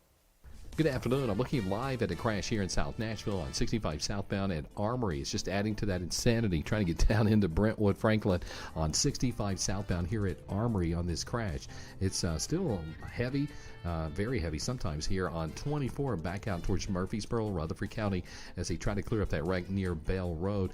Good afternoon. I'm looking live at a crash here in South Nashville on 65 southbound at Armory. It's just adding to that insanity, trying to get down into Brentwood, Franklin on 65 southbound here at Armory on this crash. It's still heavy, very heavy sometimes here on 24 and back out towards Murfreesboro, Rutherford County as they try to clear up that wreck near Bell Road.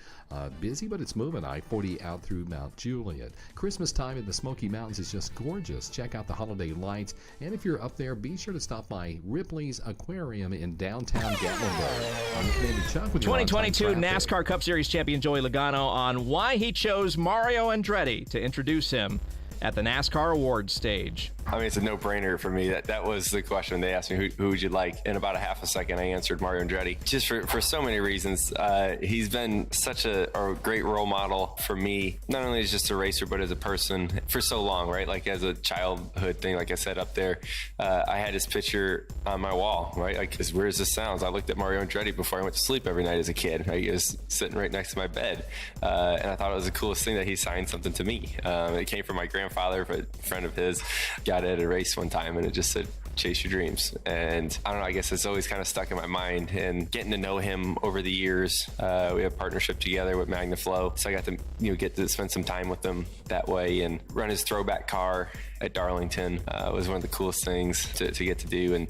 Busy, but it's moving. I-40 out through Mount Juliet. Christmas time in the Smoky Mountains is just gorgeous. Check out the holiday lights. And if you're up there, be sure to stop by Ripley's Aquarium in downtown Gatlinburg. I'm Commander Chuck with 2022 NASCAR Cup Series champion Joey Logano on why he chose Mario Andretti to introduce him at the NASCAR awards stage. I mean, it's a no-brainer for me. That was the question. They asked me, who would you like? In about a half a second, I answered Mario Andretti. Just for so many reasons. He's been such a great role model for me, not only as just a racer, but as a person for so long, right? As a childhood thing, like I said up there, I had his picture on my wall, right? As weird as this sounds, I looked at Mario Andretti before I went to sleep every night as a kid, right? He was sitting right next to my bed. And I thought it was the coolest thing that he signed something to me. It came from my grandfather, a friend of his, got it at a race one time, and it just said, chase your dreams. And I don't know, I guess it's always kind of stuck in my mind. And getting to know him over the years, we have a partnership together with MagnaFlow, so I got to get to spend some time with him that way and run his throwback car at Darlington. Was one of the coolest things to get to do. And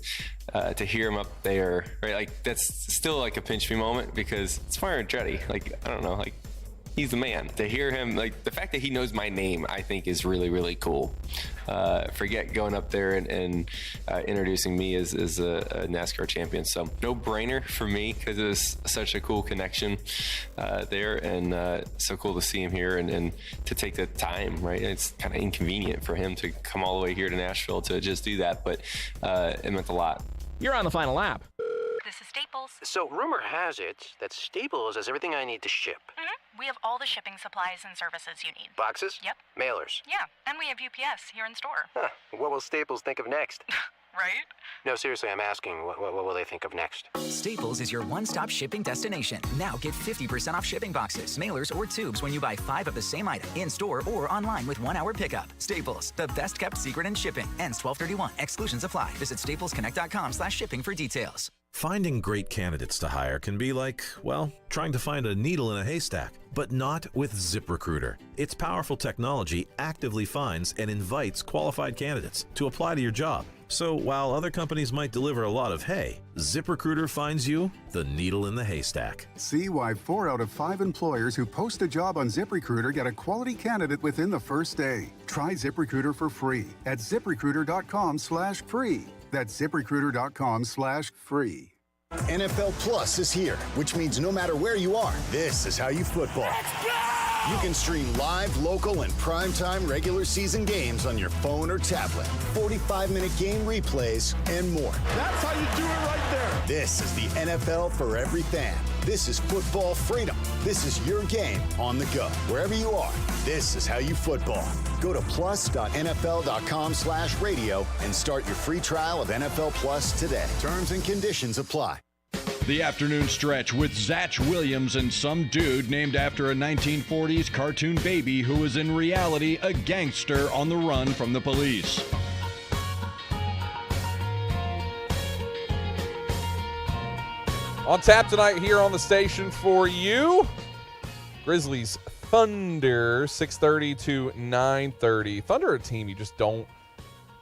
to hear him up there, right? That's still a pinch me moment, because it's Mario Andretti. I don't know, he's the man. To hear him, the fact that he knows my name, I think is really, really cool. Forget going up there and introducing me as a NASCAR champion. So no brainer for me, because it was such a cool connection there, and so cool to see him here and to take the time, right? It's kind of inconvenient for him to come all the way here to Nashville to just do that, but it meant a lot. You're on the final lap. This is Staples. So rumor has it that Staples has everything I need to ship. We have all the shipping supplies and services you need. Boxes? Yep. Mailers? Yeah, and we have UPS here in store. Huh. What will Staples think of next? Right? No, seriously, I'm asking, what will they think of next? Staples is your one-stop shipping destination. Now get 50% off shipping boxes, mailers, or tubes when you buy 5 of the same item in-store or online with 1-hour pickup. Staples, the best-kept secret in shipping. Ends 12/31. Exclusions apply. Visit staplesconnect.com/shipping for details. Finding great candidates to hire can be like, trying to find a needle in a haystack, but not with ZipRecruiter. Its powerful technology actively finds and invites qualified candidates to apply to your job. So while other companies might deliver a lot of hay, ZipRecruiter finds you the needle in the haystack. See why 4 out of 5 employers who post a job on ZipRecruiter get a quality candidate within the first day. Try ZipRecruiter for free at ZipRecruiter.com/free. That's ZipRecruiter.com/free. NFL Plus is here, which means no matter where you are, this is how you football. You can stream live, local, and primetime regular season games on your phone or tablet, 45-minute game replays, and more. That's how you do it right there. This is the NFL for every fan. This is football freedom. This is your game on the go. Wherever you are, this is how you football. Go to plus.nfl.com/radio and start your free trial of NFL Plus today. Terms and conditions apply. The afternoon stretch with Zach Williams and some dude named after a 1940s cartoon baby who was in reality a gangster on the run from the police. On tap tonight here on the station for you, Grizzlies Thunder, 6:30 to 9:30. Thunder, a team you just don't.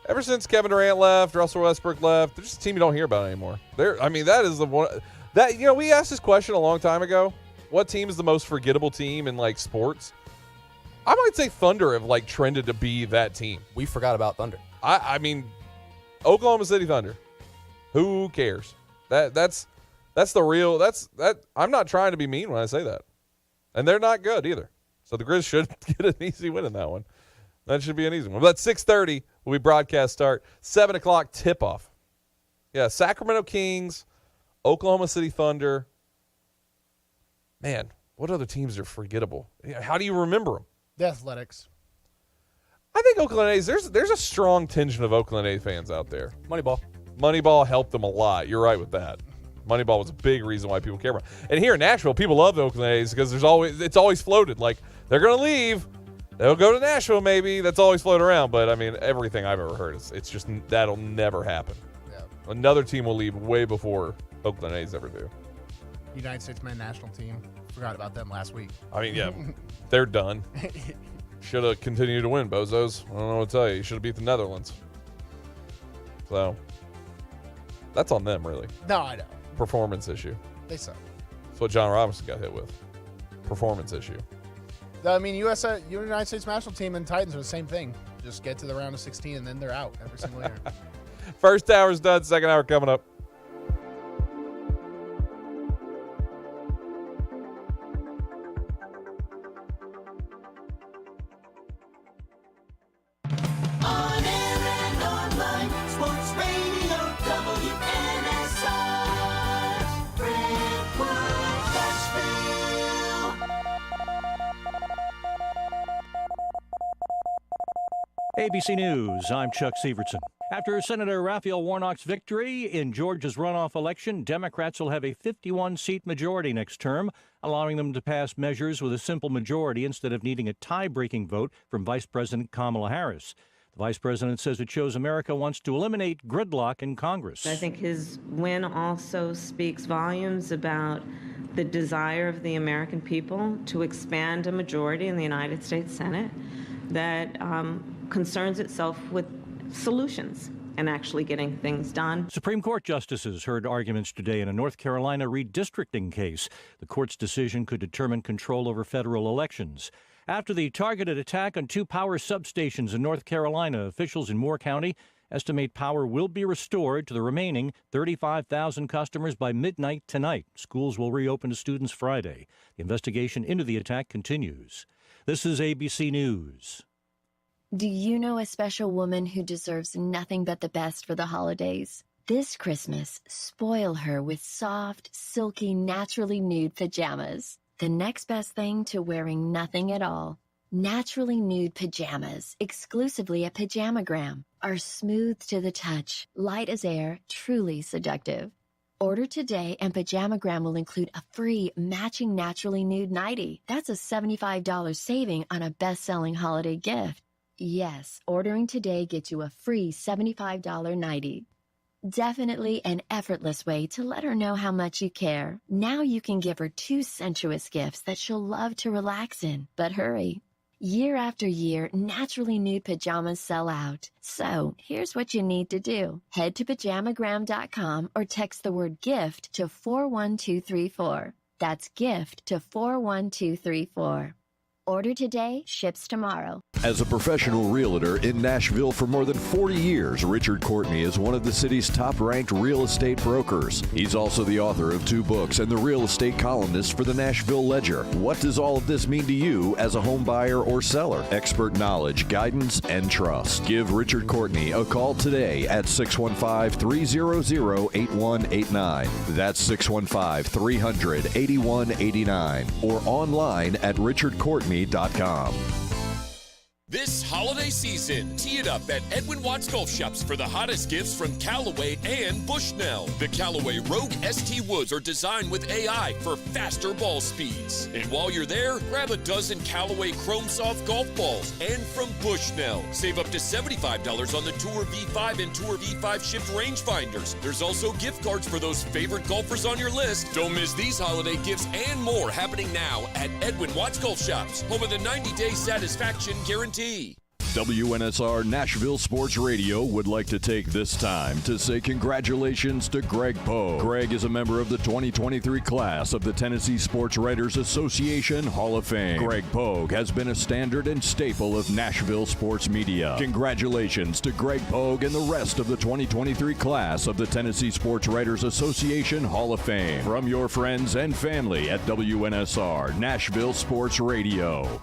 Ever since Kevin Durant left, Russell Westbrook left, they're just a team you don't hear about anymore. That is the one that, we asked this question a long time ago. What team is the most forgettable team in like sports? I might say Thunder have like trended to be that team. We forgot about Thunder. I mean, Oklahoma City Thunder. Who cares? That's the real. I'm not trying to be mean when I say that, and they're not good either. So the Grizz should get an easy win in that one. That should be an easy one. But 6:30 will be broadcast start. 7 o'clock tip-off. Yeah, Sacramento Kings, Oklahoma City Thunder. Man, what other teams are forgettable? How do you remember them? The Athletics. I think Oakland A's, there's a strong contingent of Oakland A's fans out there. Moneyball helped them a lot. You're right with that. Moneyball was a big reason why people care about it. And here in Nashville, people love the Oakland A's because it's always floated. Like, they're going to leave. They'll go to Nashville maybe. That's always floated around. But, I mean, everything I've ever heard, it's just that'll never happen. Yeah. Another team will leave way before Oakland A's ever do. United States men's national team. Forgot about them last week. I mean, yeah, they're done. Should have continued to win, bozos. I don't know what to tell you. You should have beat the Netherlands. So, that's on them, really. No, I know. Performance issue. They suck. That's what John Robinson got hit with. Performance issue. I mean, United States national team and Titans are the same thing. Just get to the round of 16 and then they're out every single year. First hour's done. Second hour coming up. On air and online, Sports Radio WNSR, Brentwood, Nashville. ABC News, I'm Chuck Severson. After Senator Raphael Warnock's victory in Georgia's runoff election, Democrats will have a 51-seat majority next term, allowing them to pass measures with a simple majority instead of needing a tie-breaking vote from Vice President Kamala Harris. The Vice President says it shows America wants to eliminate gridlock in Congress. I think his win also speaks volumes about the desire of the American people to expand a majority in the United States Senate that concerns itself with solutions and actually getting things done. Supreme Court justices heard arguments today in a North Carolina redistricting case. The court's decision could determine control over federal elections. After the targeted attack on 2 power substations in North Carolina, officials in Moore County estimate power will be restored to the remaining 35,000 customers by midnight tonight. Schools will reopen to students Friday. The investigation into the attack continues. This is ABC News. Do you know a special woman who deserves nothing but the best for the holidays? This Christmas, spoil her with soft, silky, naturally nude pajamas. The next best thing to wearing nothing at all. Naturally nude pajamas, exclusively at Pajamagram, are smooth to the touch, light as air, truly seductive. Order today and Pajamagram will include a free matching naturally nude nightie. That's a $75 saving on a best-selling holiday gift. Yes, ordering today gets you a free $75 nightie. Definitely an effortless way to let her know how much you care. Now you can give her 2 sensuous gifts that she'll love to relax in. But hurry. Year after year, naturally nude pajamas sell out. So here's what you need to do. Head to pajamagram.com or text the word GIFT to 41234. That's GIFT to 41234. Order today, ships tomorrow. As a professional realtor in Nashville for more than 40 years, Richard Courtney is one of the city's top-ranked real estate brokers. He's also the author of 2 books and the real estate columnist for the Nashville Ledger. What does all of this mean to you as a home buyer or seller? Expert knowledge, guidance, and trust. Give Richard Courtney a call today at 615-300-8189. That's 615-300-8189 or online at richardcourtney.com. This holiday season, tee it up at Edwin Watts Golf Shops for the hottest gifts from Callaway and Bushnell. The Callaway Rogue ST Woods are designed with AI for faster ball speeds. And while you're there, grab a dozen Callaway Chrome Soft golf balls. And from Bushnell, save up to $75 on the Tour V5 and Tour V5 shipped rangefinders. There's also gift cards for those favorite golfers on your list. Don't miss these holiday gifts and more happening now at Edwin Watts Golf Shops, home of the 90-day satisfaction guarantee. WNSR Nashville Sports Radio would like to take this time to say congratulations to Greg Poe. Greg is a member of the 2023 class of the Tennessee Sports Writers Association Hall of Fame. Greg Poe has been a standard and staple of Nashville sports media. Congratulations to Greg Poe and the rest of the 2023 class of the Tennessee Sports Writers Association Hall of Fame. From your friends and family at WNSR Nashville Sports Radio.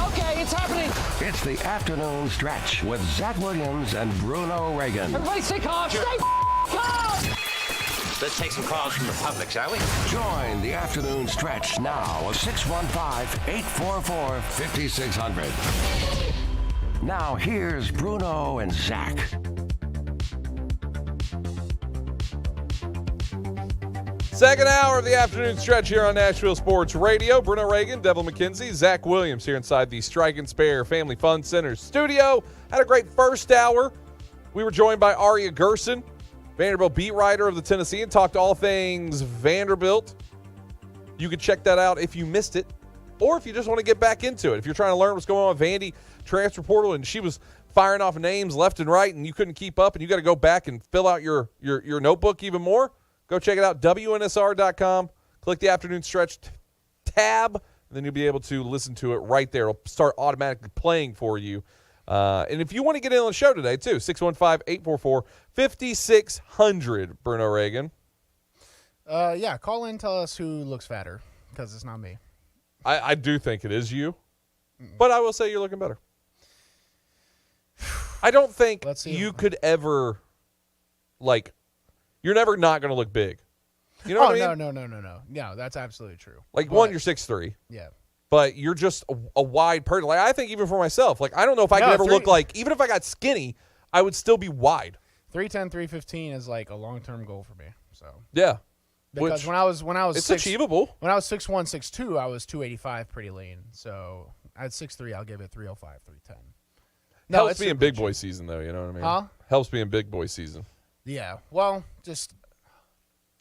Okay, it's happening. It's the afternoon stretch with Zach Williams and Bruno Reagan. Everybody stay calm. Stay calm. Let's take some calls from the public, shall we? Join the afternoon stretch now at 615-844-5600. Now here's Bruno and Zach. Second hour of the afternoon stretch here on Nashville Sports Radio. Bruno Reagan, Devlin McKenzie, Zach Williams here inside the Strike and Spare Family Fun Center studio. Had a great first hour. We were joined by Aria Gerson, Vanderbilt beat writer of the Tennessean, talked all things Vanderbilt. You can check that out if you missed it, or if you just want to get back into it. If you're trying to learn what's going on with Vandy transfer portal, and she was firing off names left and right, and you couldn't keep up, and you got to go back and fill out your notebook even more. Go check it out, WNSR.com. Click the afternoon stretch tab, and then you'll be able to listen to it right there. It'll start automatically playing for you. And if you want to get in on the show today, too, 615-844-5600, Bruno Reagan. Yeah, call in, tell us who looks fatter, because it's not me. I do think it is you, but I will say you're looking better. I don't think you could ever, you're never not going to look big. You know what I mean? No. No, that's absolutely true. You're 6'3". Yeah. But you're just a wide person. I think even for myself, I don't know if I could ever look even if I got skinny, I would still be wide. 310, 315 is a long-term goal for me. So yeah. Because when I was it's achievable. When I was 6'1", 6'2", I was 285 pretty lean. So at 6'3", I'll give it 305, 310. No, helps being big boy season, though. You know what I mean? Huh? Helps being big boy season. Yeah. Well, just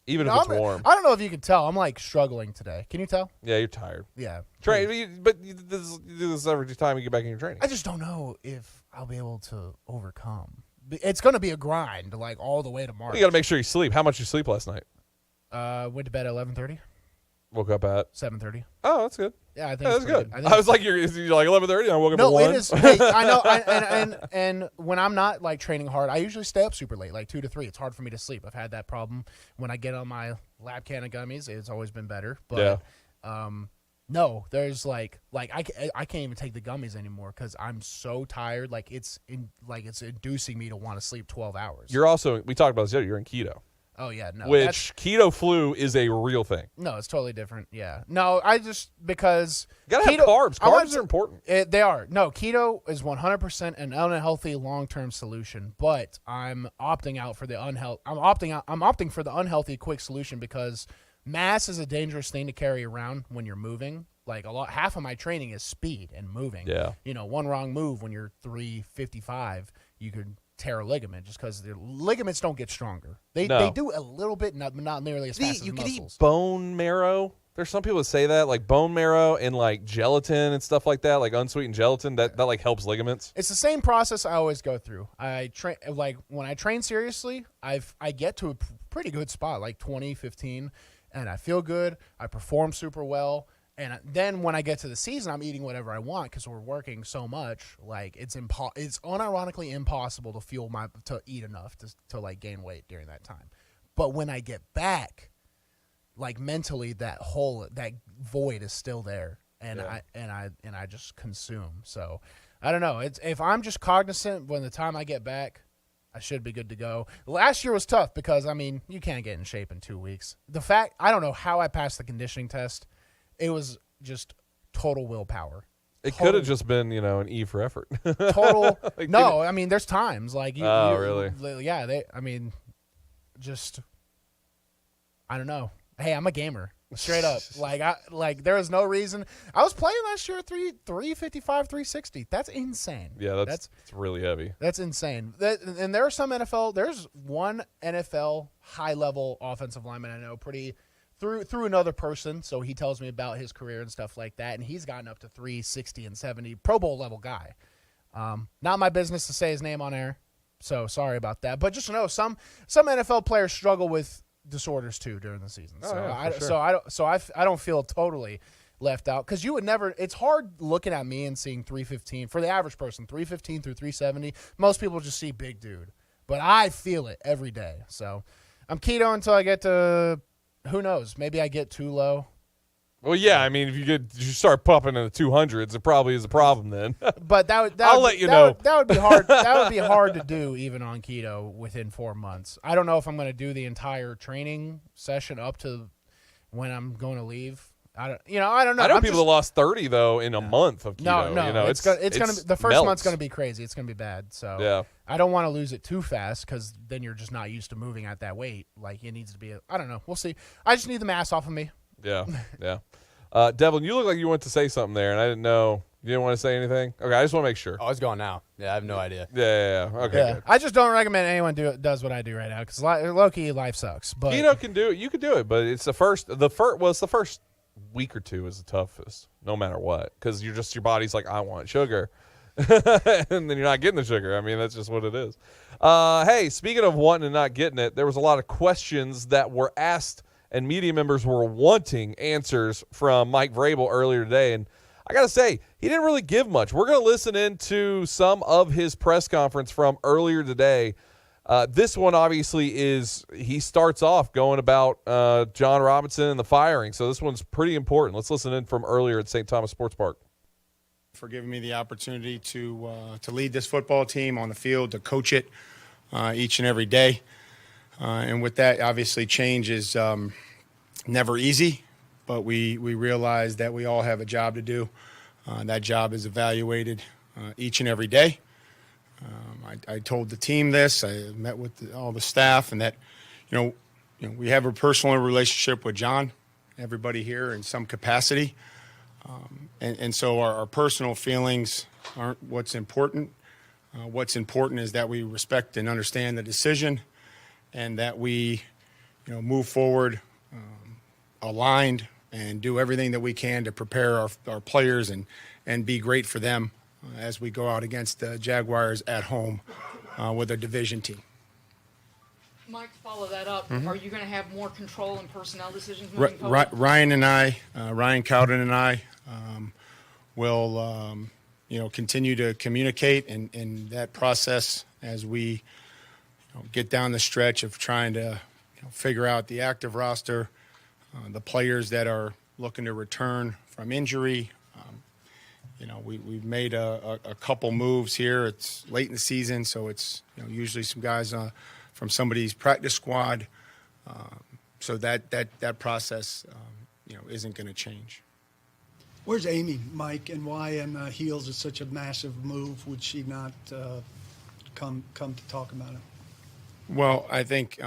even if it's warm. I don't know if you can tell. I'm struggling today. Can you tell? Yeah, you're tired. Yeah. But you do this every time you get back in your training. I just don't know if I'll be able to overcome. It's going to be a grind, all the way to March. You got to make sure you sleep. How much did you sleep last night? Went to bed at 11:30. Woke up at 7:30. Oh, that's good. Yeah, I think that's good. I was you're 11:30. I woke up at 1. No, it is. Hey, I know. And when I'm not training hard, I usually stay up super late, 2 to 3. It's hard for me to sleep. I've had that problem when I get on my lab can of gummies. It's always been better. But no, there's I can't even take the gummies anymore because I'm so tired. It's inducing me to want to sleep 12 hours. You're also, we talked about this earlier, you're in keto. Oh, yeah, no. Which keto flu is a real thing. No, it's totally different, yeah. No, because you got to have carbs. Carbs are important. They are. No, keto is 100% an unhealthy long-term solution, but I'm opting out for the I'm opting for the unhealthy quick solution because mass is a dangerous thing to carry around when you're moving. Half of my training is speed and moving. Yeah. One wrong move when you're 355, you could tear a ligament just because the ligaments don't get stronger. They do a little bit, not nearly as fast as muscles. You could eat bone marrow. There's some people that say that, like bone marrow and like gelatin and stuff like that, like unsweetened gelatin, that like helps ligaments. It's the same process I always go through. I train, like when I train seriously, I get to a pretty good spot, like 20, 15, and I feel good. I perform super well. And then when I get to the season, I'm eating whatever I want because we're working so much. Like it's unironically impossible to eat enough to like gain weight during that time. But when I get back, like mentally, that void is still there, and I just consume. So I don't know. If I'm just cognizant when the time I get back, I should be good to go. Last year was tough because I mean you can't get in shape in 2 weeks. I don't know how I passed the conditioning test. It was just total willpower. It could have just been an E for effort. Total. Like, no, I mean there's times like really? Yeah, just I don't know. Hey, I'm a gamer. Straight up. There was no reason. I was playing last year at 355, 360. That's insane. Yeah, that's really heavy. That's insane. And there are some there's one NFL high-level offensive lineman I know through another person, so he tells me about his career and stuff like that, and he's gotten up to 360 and 70, Pro Bowl level guy. Not my business to say his name on air, so sorry about that. But just know some NFL players struggle with disorders too during the season. I don't feel totally left out because you would never. It's hard looking at me and seeing 315 for the average person, 315 through 370. Most people just see big dude, but I feel it every day. So I'm keto until I get to who knows. Maybe I get too low. Well, yeah, I mean, if you start popping in the 200s, it probably is a problem then. But I'll let you know. That would be hard. That would be hard to do even on keto within 4 months. I don't know if I'm going to do the entire training session up to when I'm going to leave. I don't know. I know people that lost 30 though in a month of keto. No, it's gonna the first month's going to be crazy. It's going to be bad. So yeah. I don't want to lose it too fast because then you're just not used to moving at that weight. Like it needs to be. I don't know. We'll see. I just need the mass off of me. Yeah, yeah. Devlin, you look like you wanted to say something there, and I didn't know. You didn't want to say anything? Okay, I just want to make sure. Oh, it's going now. Yeah, I have no idea. Yeah. Okay, yeah. good. I just don't recommend anyone does what I do right now because low-key life sucks. But Keto can do it. You can do it, but it's the first week or two is the toughest, no matter what, because your body's like, I want sugar. And then you're not getting the sugar. I mean, that's just what it is. Hey, speaking of wanting and not getting it, there was a lot of questions that were asked and media members were wanting answers from Mike Vrabel earlier today. And I got to say, he didn't really give much. We're going to listen into some of his press conference from earlier today. This one, obviously, he starts off going about John Robinson and the firing. So this one's pretty important. Let's listen in from earlier at St. Thomas Sports Park. For giving me the opportunity to lead this football team on the field, to coach it each and every day. And with that, obviously, change is never easy, but we realize that we all have a job to do. That job is evaluated each and every day. I told the team this. I met with all the staff, and that, we have a personal relationship with John, everybody here in some capacity. And so our personal feelings aren't what's important. What's important is that we respect and understand the decision, and that we, move forward aligned and do everything that we can to prepare our players and be great for them as we go out against the Jaguars at home with a division team. Mike, to follow that up, are you going to have more control in personnel decisions moving Ryan forward? Ryan Cowden and I will, continue to communicate in that process as we get down the stretch of trying to figure out the active roster, the players that are looking to return from injury. We've made a couple moves here. It's late in the season, so it's usually some guys from somebody's practice squad. So that process isn't going to change. Where's Amy, Mike, and why on the heels of such a massive move would she not come to talk about it? Well, I think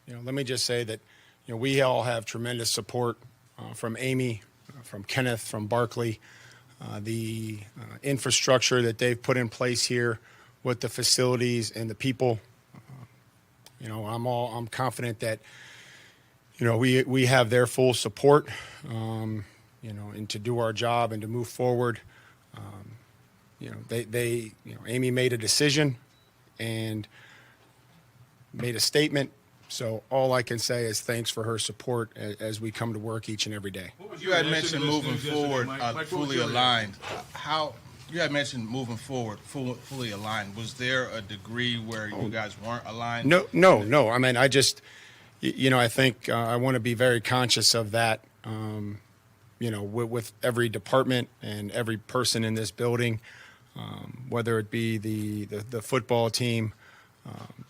let me just say that we all have tremendous support from Amy, from Kenneth, from Barkley. The infrastructure that they've put in place here with the facilities and the people. I'm confident that we have their full support, and to do our job and to move forward. Amy made a decision and made a statement. So all I can say is thanks for her support as we come to work each and every day. You had mentioned moving forward, fully aligned. You had mentioned moving forward, fully aligned. Was there a degree where you guys weren't aligned? No. I mean, I just, I think I want to be very conscious of that, with every department and every person in this building, whether it be the football team,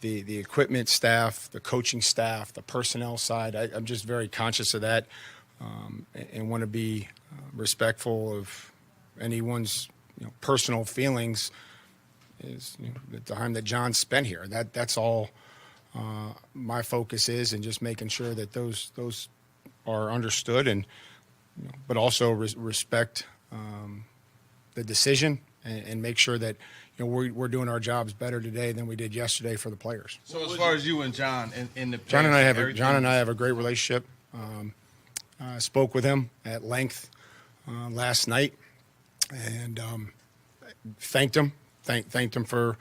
the equipment staff, the coaching staff, the personnel side. I'm just very conscious of that, and want to be respectful of anyone's personal feelings. Is the time that John spent here. That's all my focus is, and just making sure that those are understood, and but also respect the decision, and make sure that we're doing our jobs better today than we did yesterday for the players. So as far as you and John in the John and I have a great relationship. I spoke with him at length last night, and thanked him for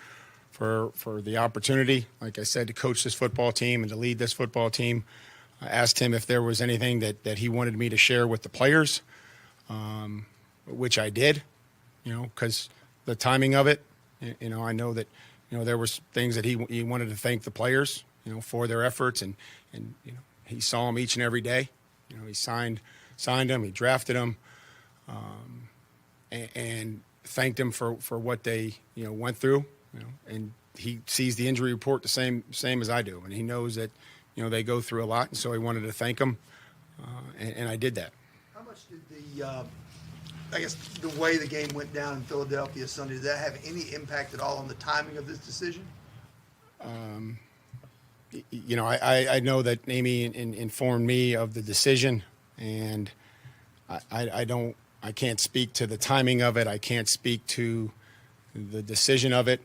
the opportunity, like I said, to coach this football team and to lead this football team. I asked him if there was anything that he wanted me to share with the players, which I did, because the timing of it, I know that, there was things that he wanted to thank the players, for their efforts, and he saw them each and every day. He signed them, he drafted them, and thanked them for what they, went through, and he sees the injury report the same as I do, and he knows that, they go through a lot, and so he wanted to thank them, and I did that. How much did the way the game went down in Philadelphia Sunday, did that have any impact at all on the timing of this decision? I know that Amy informed me of the decision, and I can't speak to the timing of it. I can't speak to the decision of it.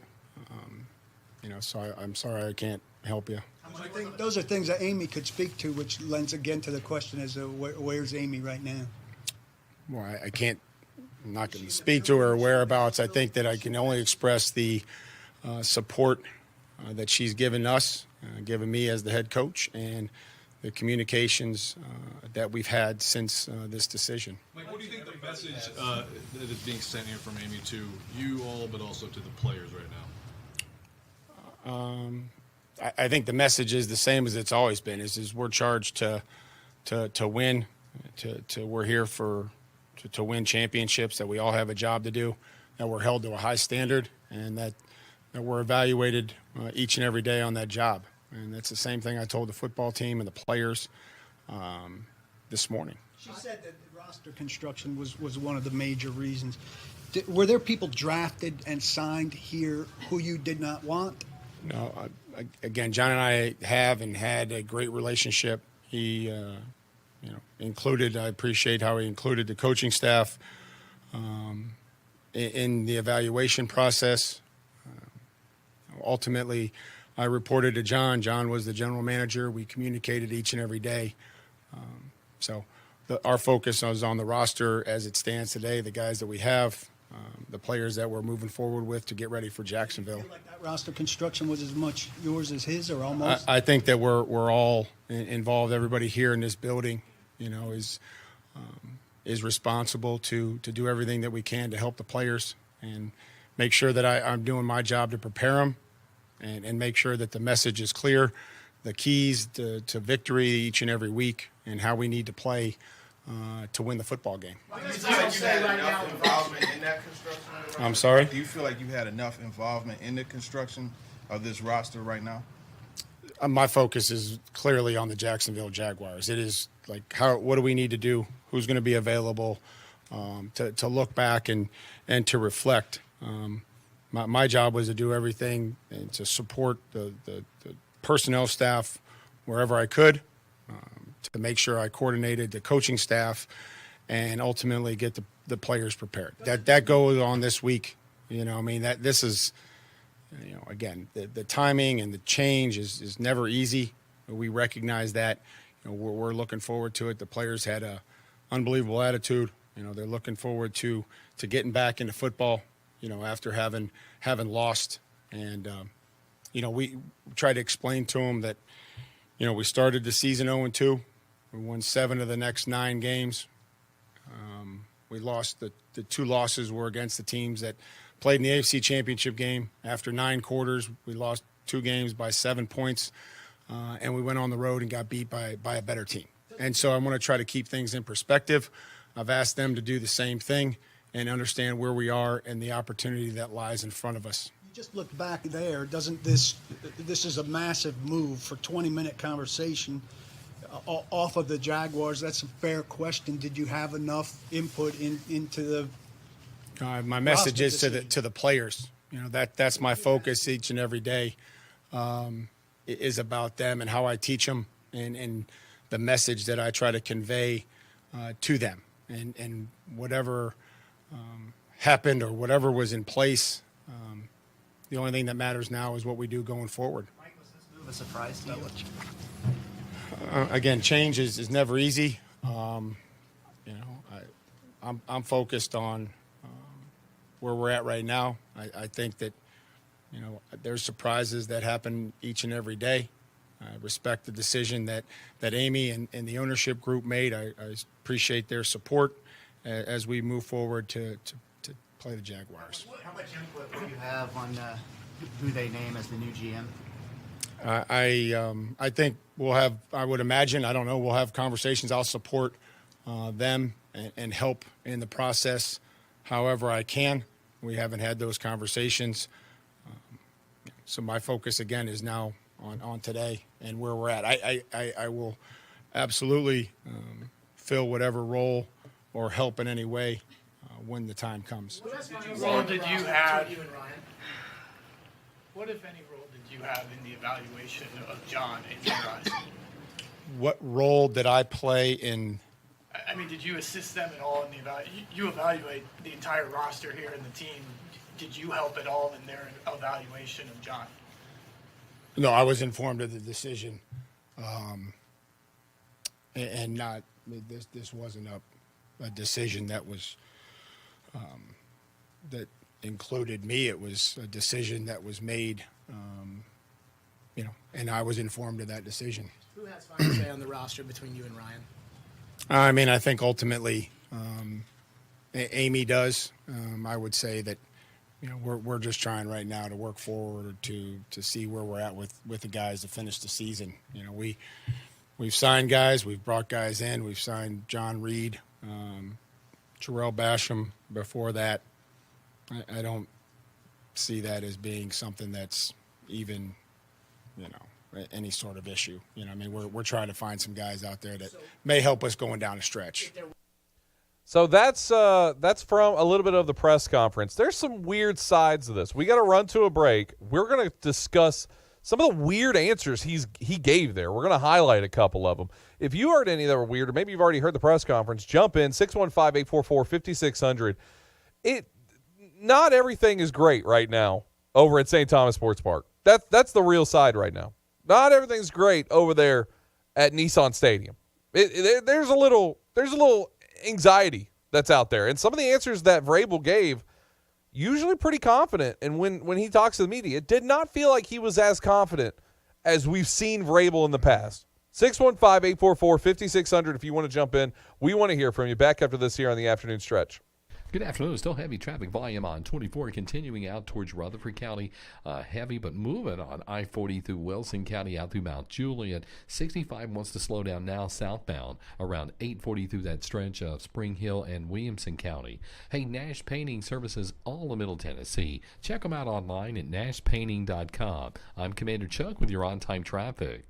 So I'm sorry I can't help you. I think those are things that Amy could speak to, which lends again to the question as to where's Amy right now? Well, I can't. I'm not going to speak to her whereabouts. I think that I can only express the support that she's given us, given me as the head coach, and the communications that we've had since this decision. Mike, what do you think the message that is being sent here from Amy to you all, but also to the players right now? I think the message is the same as it's always been. Is we're charged to win, we're here to win championships. That we all have a job to do. That we're held to a high standard, and that we're evaluated each and every day on that job. And that's the same thing I told the football team and the players this morning. She said that the roster construction was one of the major reasons. Were there people drafted and signed here who you did not want? No. Again, John and I have and had a great relationship. He, included. I appreciate how he included the coaching staff in the evaluation process. Ultimately, I reported to John. John was the general manager. We communicated each and every day. Our focus was on the roster as it stands today, the guys that we have, the players that we're moving forward with to get ready for Jacksonville. Do you feel like that roster construction was as much yours as his, or almost? I think that we're all involved. Everybody here in this building, is responsible to do everything that we can to help the players and make sure that I'm doing my job to prepare them and make sure that the message is clear, the keys to victory each and every week, and how we need to play to win the football game. Do you feel like you had enough involvement in that construction? I'm sorry? Do you feel like you had enough involvement in the construction of this roster right now? My focus is clearly on the Jacksonville Jaguars. It is like, what do we need to do? Who's going to be available to look back and to reflect? My job was to do everything and to support the personnel staff wherever I could, to make sure I coordinated the coaching staff and ultimately get the players prepared. That goes on this week. This is, again, the timing and the change is never easy. We recognize that. we're looking forward to it. The players had a unbelievable attitude. They're looking forward to getting back into football, after having lost. And, we try to explain to them that, we started the season 0-2. We won 7 of the next 9 games. We lost the 2 losses were against the teams that played in the AFC Championship game. After 9 quarters, we lost 2 games by 7 points, and we went on the road and got beat by a better team. And so I want to try to keep things in perspective. I've asked them to do the same thing and understand where we are and the opportunity that lies in front of us. You just look back there. Doesn't this is a massive move for 20-minute conversation off of the Jaguars? That's a fair question. Did you have enough input into the my message is to the players. That's my focus each and every day. Is about them and how I teach them and the message that I try to convey to them. And whatever happened or whatever was in place, the only thing that matters now is what we do going forward. Mike, was this move a surprise to you? Again, change is never easy. I'm focused on where we're at right now. I think that there's surprises that happen each and every day. I respect the decision that Amy and the ownership group made. I appreciate their support as we move forward to play the Jaguars. How much input will you have on who they name as the new GM? I think we'll have, I would imagine, I don't know, we'll have conversations. I'll support them and help in the process however I can. We haven't had those conversations. So my focus, again, is now on today and where we're at. I will absolutely fill whatever role or help in any way when the time comes. What role did you have? What, if any, role did you have in the evaluation of John in your eyes? What role did I play in? I mean, did you assist them at all in the evaluation? You evaluate the entire roster here and the team. Did you help at all in their evaluation of John? No, I was informed of the decision, and not this wasn't a decision that was that included me. It was a decision that was made, and I was informed of that decision. Who has final say on the roster between you and Ryan? I mean, I think ultimately Amy does. I would say that we're just trying right now to work forward to see where we're at with the guys to finish the season. We've signed guys, we've brought guys in, we've signed John Reed, Terrell Basham before that. I don't see that as being something that's even, any sort of issue. I mean, we're trying to find some guys out there that may help us going down a stretch. So that's from a little bit of the press conference. There's some weird sides of this. We got to run to a break. We're going to discuss some of the weird answers he gave there. We're going to highlight a couple of them. If you heard any that were weird, or maybe you've already heard the press conference, jump in, 615-844-5600. Not everything is great right now over at St. Thomas Sports Park. That's the real side right now. Not everything's great over there at Nissan Stadium. There's a little anxiety that's out there. And some of the answers that Vrabel gave, usually pretty confident. And when he talks to the media, it did not feel like he was as confident as we've seen Vrabel in the past. 615-844-5600 if you want to jump in. We want to hear from you. Back after this here on the afternoon stretch. Good afternoon. Still heavy traffic volume on 24 continuing out towards Rutherford County. Heavy but moving on I-40 through Wilson County out through Mount Juliet. 65 wants to slow down now southbound around 840 through that stretch of Spring Hill and Williamson County. Hey, Nash Painting Services all of Middle Tennessee. Check them out online at nashpainting.com. I'm Commander Chuck with your on-time traffic.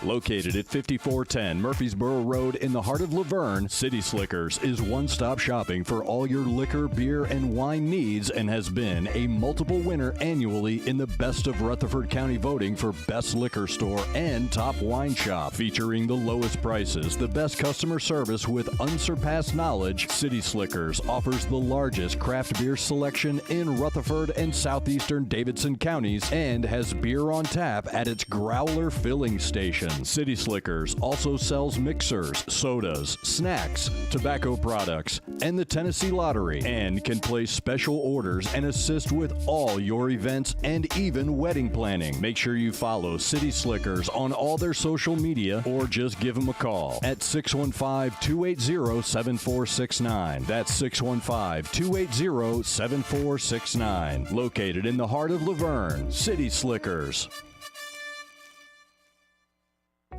Located at 5410 Murfreesboro Road in the heart of Laverne, City Slickers is one-stop shopping for all your liquor, beer, and wine needs and has been a multiple winner annually in the Best of Rutherford County voting for Best Liquor Store and Top Wine Shop. Featuring the lowest prices, the best customer service with unsurpassed knowledge, City Slickers offers the largest craft beer selection in Rutherford and southeastern Davidson counties and has beer on tap at its Growler filling station. station. City Slickers also sells mixers, sodas, snacks, tobacco products, and the Tennessee Lottery, and can place special orders and assist with all your events and even wedding planning. Make sure you follow City Slickers on all their social media or just give them a call at 615-280-7469. That's 615-280-7469. Located in the heart of Laverne, City Slickers.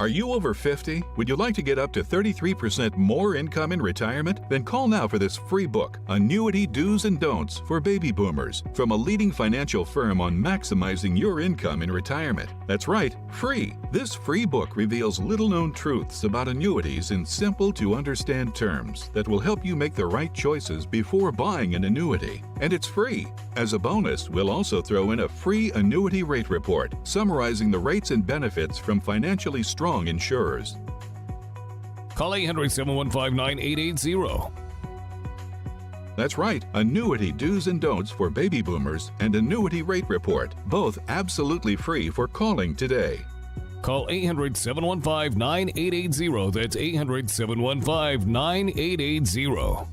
Are you over 50? Would you like to get up to 33% more income in retirement? Then call now for this free book, Annuity Do's and Don'ts for Baby Boomers, from a leading financial firm on maximizing your income in retirement. That's right, free. This free book reveals little-known truths about annuities in simple-to-understand terms that will help you make the right choices before buying an annuity. And it's free. As a bonus, we'll also throw in a free annuity rate report summarizing the rates and benefits from financially strong insurers. Call 800-715-9880. That's right, Annuity Do's and Don'ts for Baby Boomers and Annuity Rate Report, both absolutely free for calling today. Call 800-715-9880. That's 800-715-9880.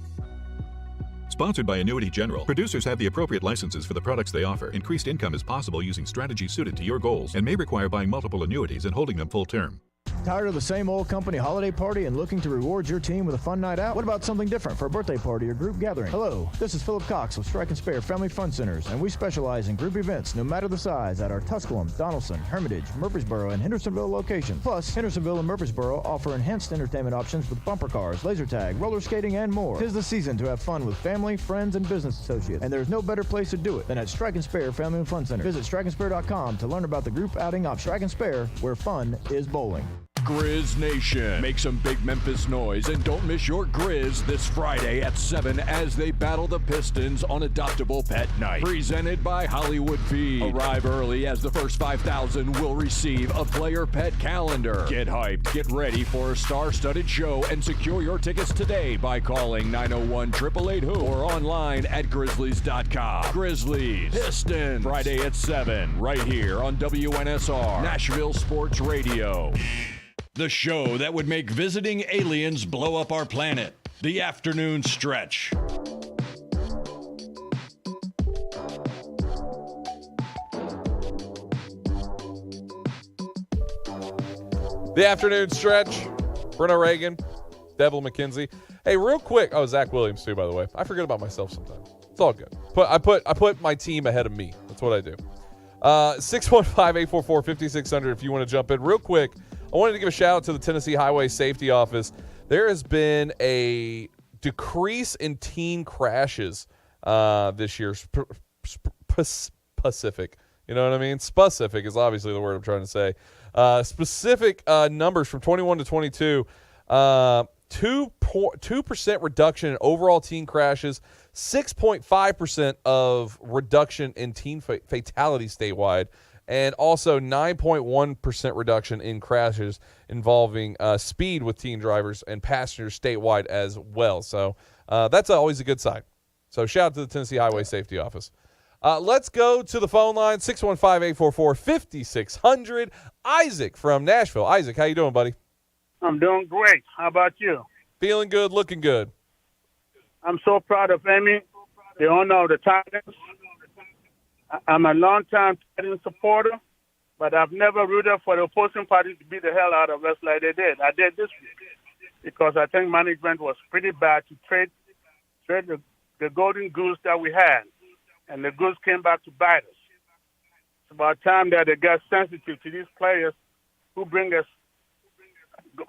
Sponsored by Annuity General. Producers have the appropriate licenses for the products they offer. Increased income is possible using strategies suited to your goals and may require buying multiple annuities and holding them full term. Tired of the same old company holiday party and looking to reward your team with a fun night out? What about something different for a birthday party or group gathering? Hello, this is Philip Cox of Strike and Spare Family Fun Centers, and we specialize in group events no matter the size at our Tusculum, Donaldson, Hermitage, Murfreesboro, and Hendersonville locations. Plus, Hendersonville and Murfreesboro offer enhanced entertainment options with bumper cars, laser tag, roller skating, and more. 'Tis the season to have fun with family, friends, and business associates, and there's no better place to do it than at Strike and Spare Family and Fun Center. Visit strikeandspare.com to learn about the group outing option. Strike and Spare, where fun is bowling. Grizz Nation. Make some big Memphis noise and don't miss your Grizz this Friday at 7 as they battle the Pistons on Adoptable Pet Night. Presented by Hollywood Feed. Arrive early as the first 5,000 will receive a player pet calendar. Get hyped, get ready for a star-studded show and secure your tickets today by calling 901-888-WHO or online at grizzlies.com. Grizzlies, Pistons, Friday at 7 right here on WNSR, Nashville Sports Radio. The show that would make visiting aliens blow up our planet. The Afternoon Stretch. The Afternoon Stretch. Bruno, Reagan, Devlin McKenzie. Hey, real quick. Oh, Zach Williams too, by the way. I forget about myself sometimes. It's all good. I put my team ahead of me. That's what I do. 615-844-5600 if you want to jump in. Real quick, I wanted to give a shout out to the Tennessee Highway Safety Office. There has been a decrease in teen crashes this year. Specific. You know what I mean? Specific is obviously the word I'm trying to say. Specific numbers from 21 to 22. 2% reduction in overall teen crashes, 6.5% of reduction in teen fatalities statewide, and also 9.1% reduction in crashes involving speed with teen drivers and passengers statewide as well. So that's always a good sign. So shout out to the Tennessee Highway Safety Office. Let's go to the phone line, 615-844-5600. Isaac from Nashville. Isaac, how you doing, buddy? I'm doing great. How about you? Feeling good, looking good. I'm so proud of Emmy, the owner of the Titans. I'm a long-time Titan supporter, but I've never rooted for the opposing party to beat the hell out of us like they did. I did this week because I think management was pretty bad to trade the golden goose that we had, and the goose came back to bite us. It's about time that they got sensitive to these players who bring us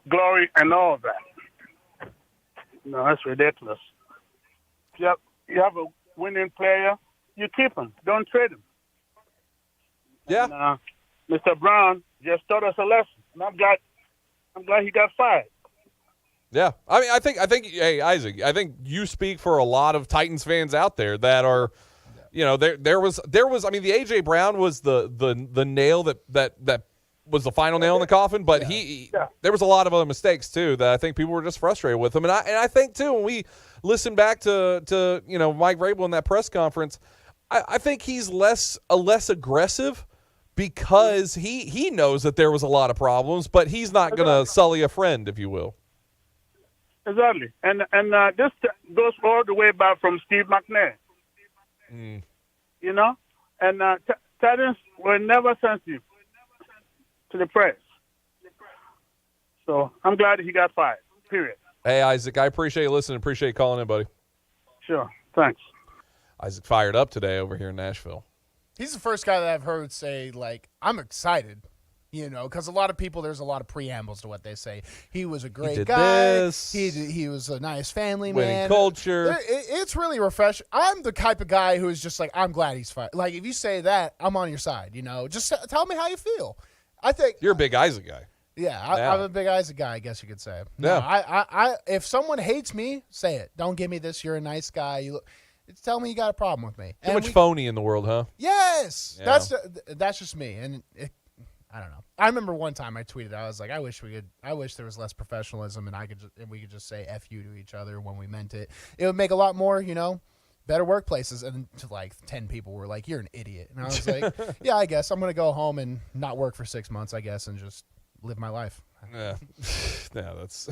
glory and all of that. No, that's ridiculous. You have a winning player, you keep him. Don't trade him. Yeah. And, Mr. Brown just taught us a lesson, and I'm glad he got fired. Yeah, I mean, I think, hey, Isaac, I think you speak for a lot of Titans fans out there that are, you know, there was. I mean, the A.J. Brown was the nail that was the final nail in the coffin, but there was a lot of other mistakes too that I think people were just frustrated with him, and I think too when we listen back to you know Mike Vrabel in that press conference, I think he's less aggressive, because he knows that there was a lot of problems, but he's not going to sully a friend, if you will. Exactly. And this goes all the way back from Steve McNair. You know? And Titans were never sensitive to the press. So I'm glad he got fired, period. Hey, Isaac, I appreciate you listening. Appreciate you calling in, buddy. Sure. Thanks. Isaac fired up today over here in Nashville. He's the first guy that I've heard say, like, I'm excited, you know, because a lot of people, there's a lot of preambles to what they say. He was a great guy. This. He was a nice family Winning man. culture. It's really refreshing. I'm the type of guy who is just like, I'm glad he's fired. Like, if you say that, I'm on your side, you know. Just tell me how you feel. I think you're a big Isaac guy. Yeah, I'm a big Isaac guy, I guess you could say. No, Yeah. I if someone hates me, say it. Don't give me this. You're a nice guy. Tell me you got a problem with me. Too much phony in the world, huh? Yes, Yeah. that's just me, and I don't know. I remember one time I tweeted, I was like, I wish there was less professionalism, and we could just say "f you" to each other when we meant it. It would make a lot more, you know, better workplaces. And to like 10 people were like, "You're an idiot," and I was like, "Yeah, I guess I'm gonna go home and not work for 6 months, I guess, and just live my life." Yeah, yeah, that's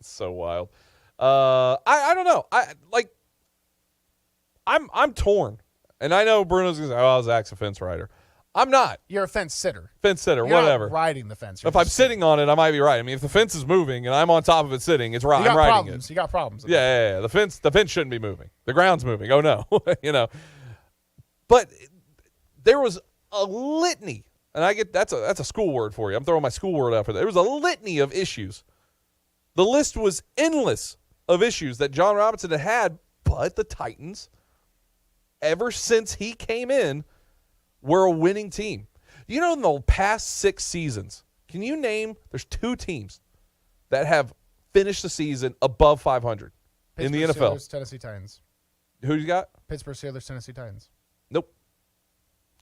so wild. I don't know. I'm torn, and I know Bruno's gonna say, "Oh, Zach's a fence rider." I'm not. You're a fence sitter. Fence sitter, You're whatever. not riding the fence. If I'm sitting on it, I might be right. I mean, if the fence is moving and I'm on top of it sitting, it's right. You got I'm riding problems. it. You got problems. Yeah. The fence shouldn't be moving. The ground's moving. Oh no, you know. But there was a litany, and I get that's a school word for you. I'm throwing my school word out for that. There was a litany of issues. The list was endless of issues that John Robinson had, but the Titans, ever since he came in, were a winning team. You know, in the past 6 seasons, can you name, there's 2 teams that have finished the season above 500 in the NFL? Steelers, Tennessee Titans. Who you got? Pittsburgh Steelers, Tennessee Titans. Nope.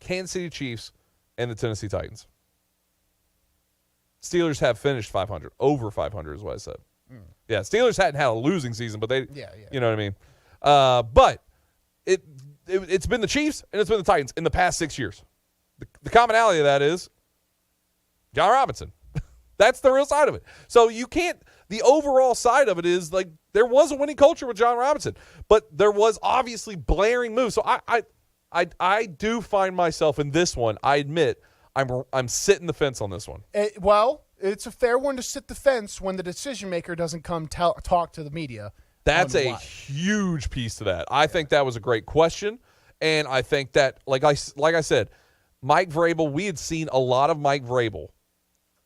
Kansas City Chiefs and the Tennessee Titans. Steelers have finished 500. Over 500 is what I said. Yeah, Steelers hadn't had a losing season, but they, you know what I mean? But it's been the Chiefs and it's been the Titans in the past 6 years. The commonality of that is John Robinson. That's the real side of it. So you can't – the overall side of it is, like, there was a winning culture with John Robinson, but there was obviously blaring moves. So I do find myself in this one. I admit I'm sitting the fence on this one. Well, it's a fair one to sit the fence when the decision maker doesn't come talk to the media. That's a huge piece to that. I think that was a great question, and I think that, like I said, Mike Vrabel, we had seen a lot of Mike Vrabel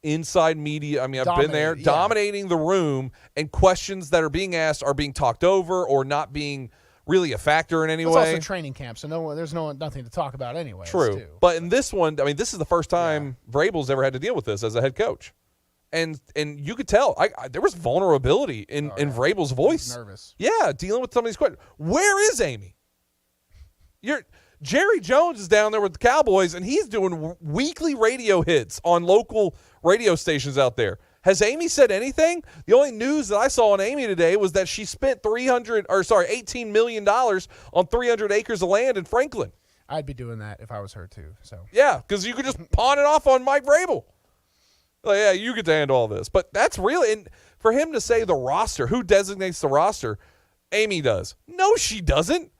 inside media. I mean, I've been there, dominating the room, and questions that are being asked are being talked over or not being really a factor in any way. It's also training camp, so there's nothing to talk about anyway. True. But in this one, I mean, this is the first time Vrabel's ever had to deal with this as a head coach. And you could tell there was vulnerability in Vrabel's voice. He was nervous. Yeah, dealing with some of these questions. Where is Amy? Jerry Jones is down there with the Cowboys, and he's doing weekly radio hits on local radio stations out there. Has Amy said anything? The only news that I saw on Amy today was that she spent $18 million on 300 acres of land in Franklin. I'd be doing that if I was her too. So yeah, because you could just pawn it off on Mike Vrabel. Like, yeah, you get to handle all this. But that's really, and for him to say the roster, who designates the roster? Amy does. No, she doesn't.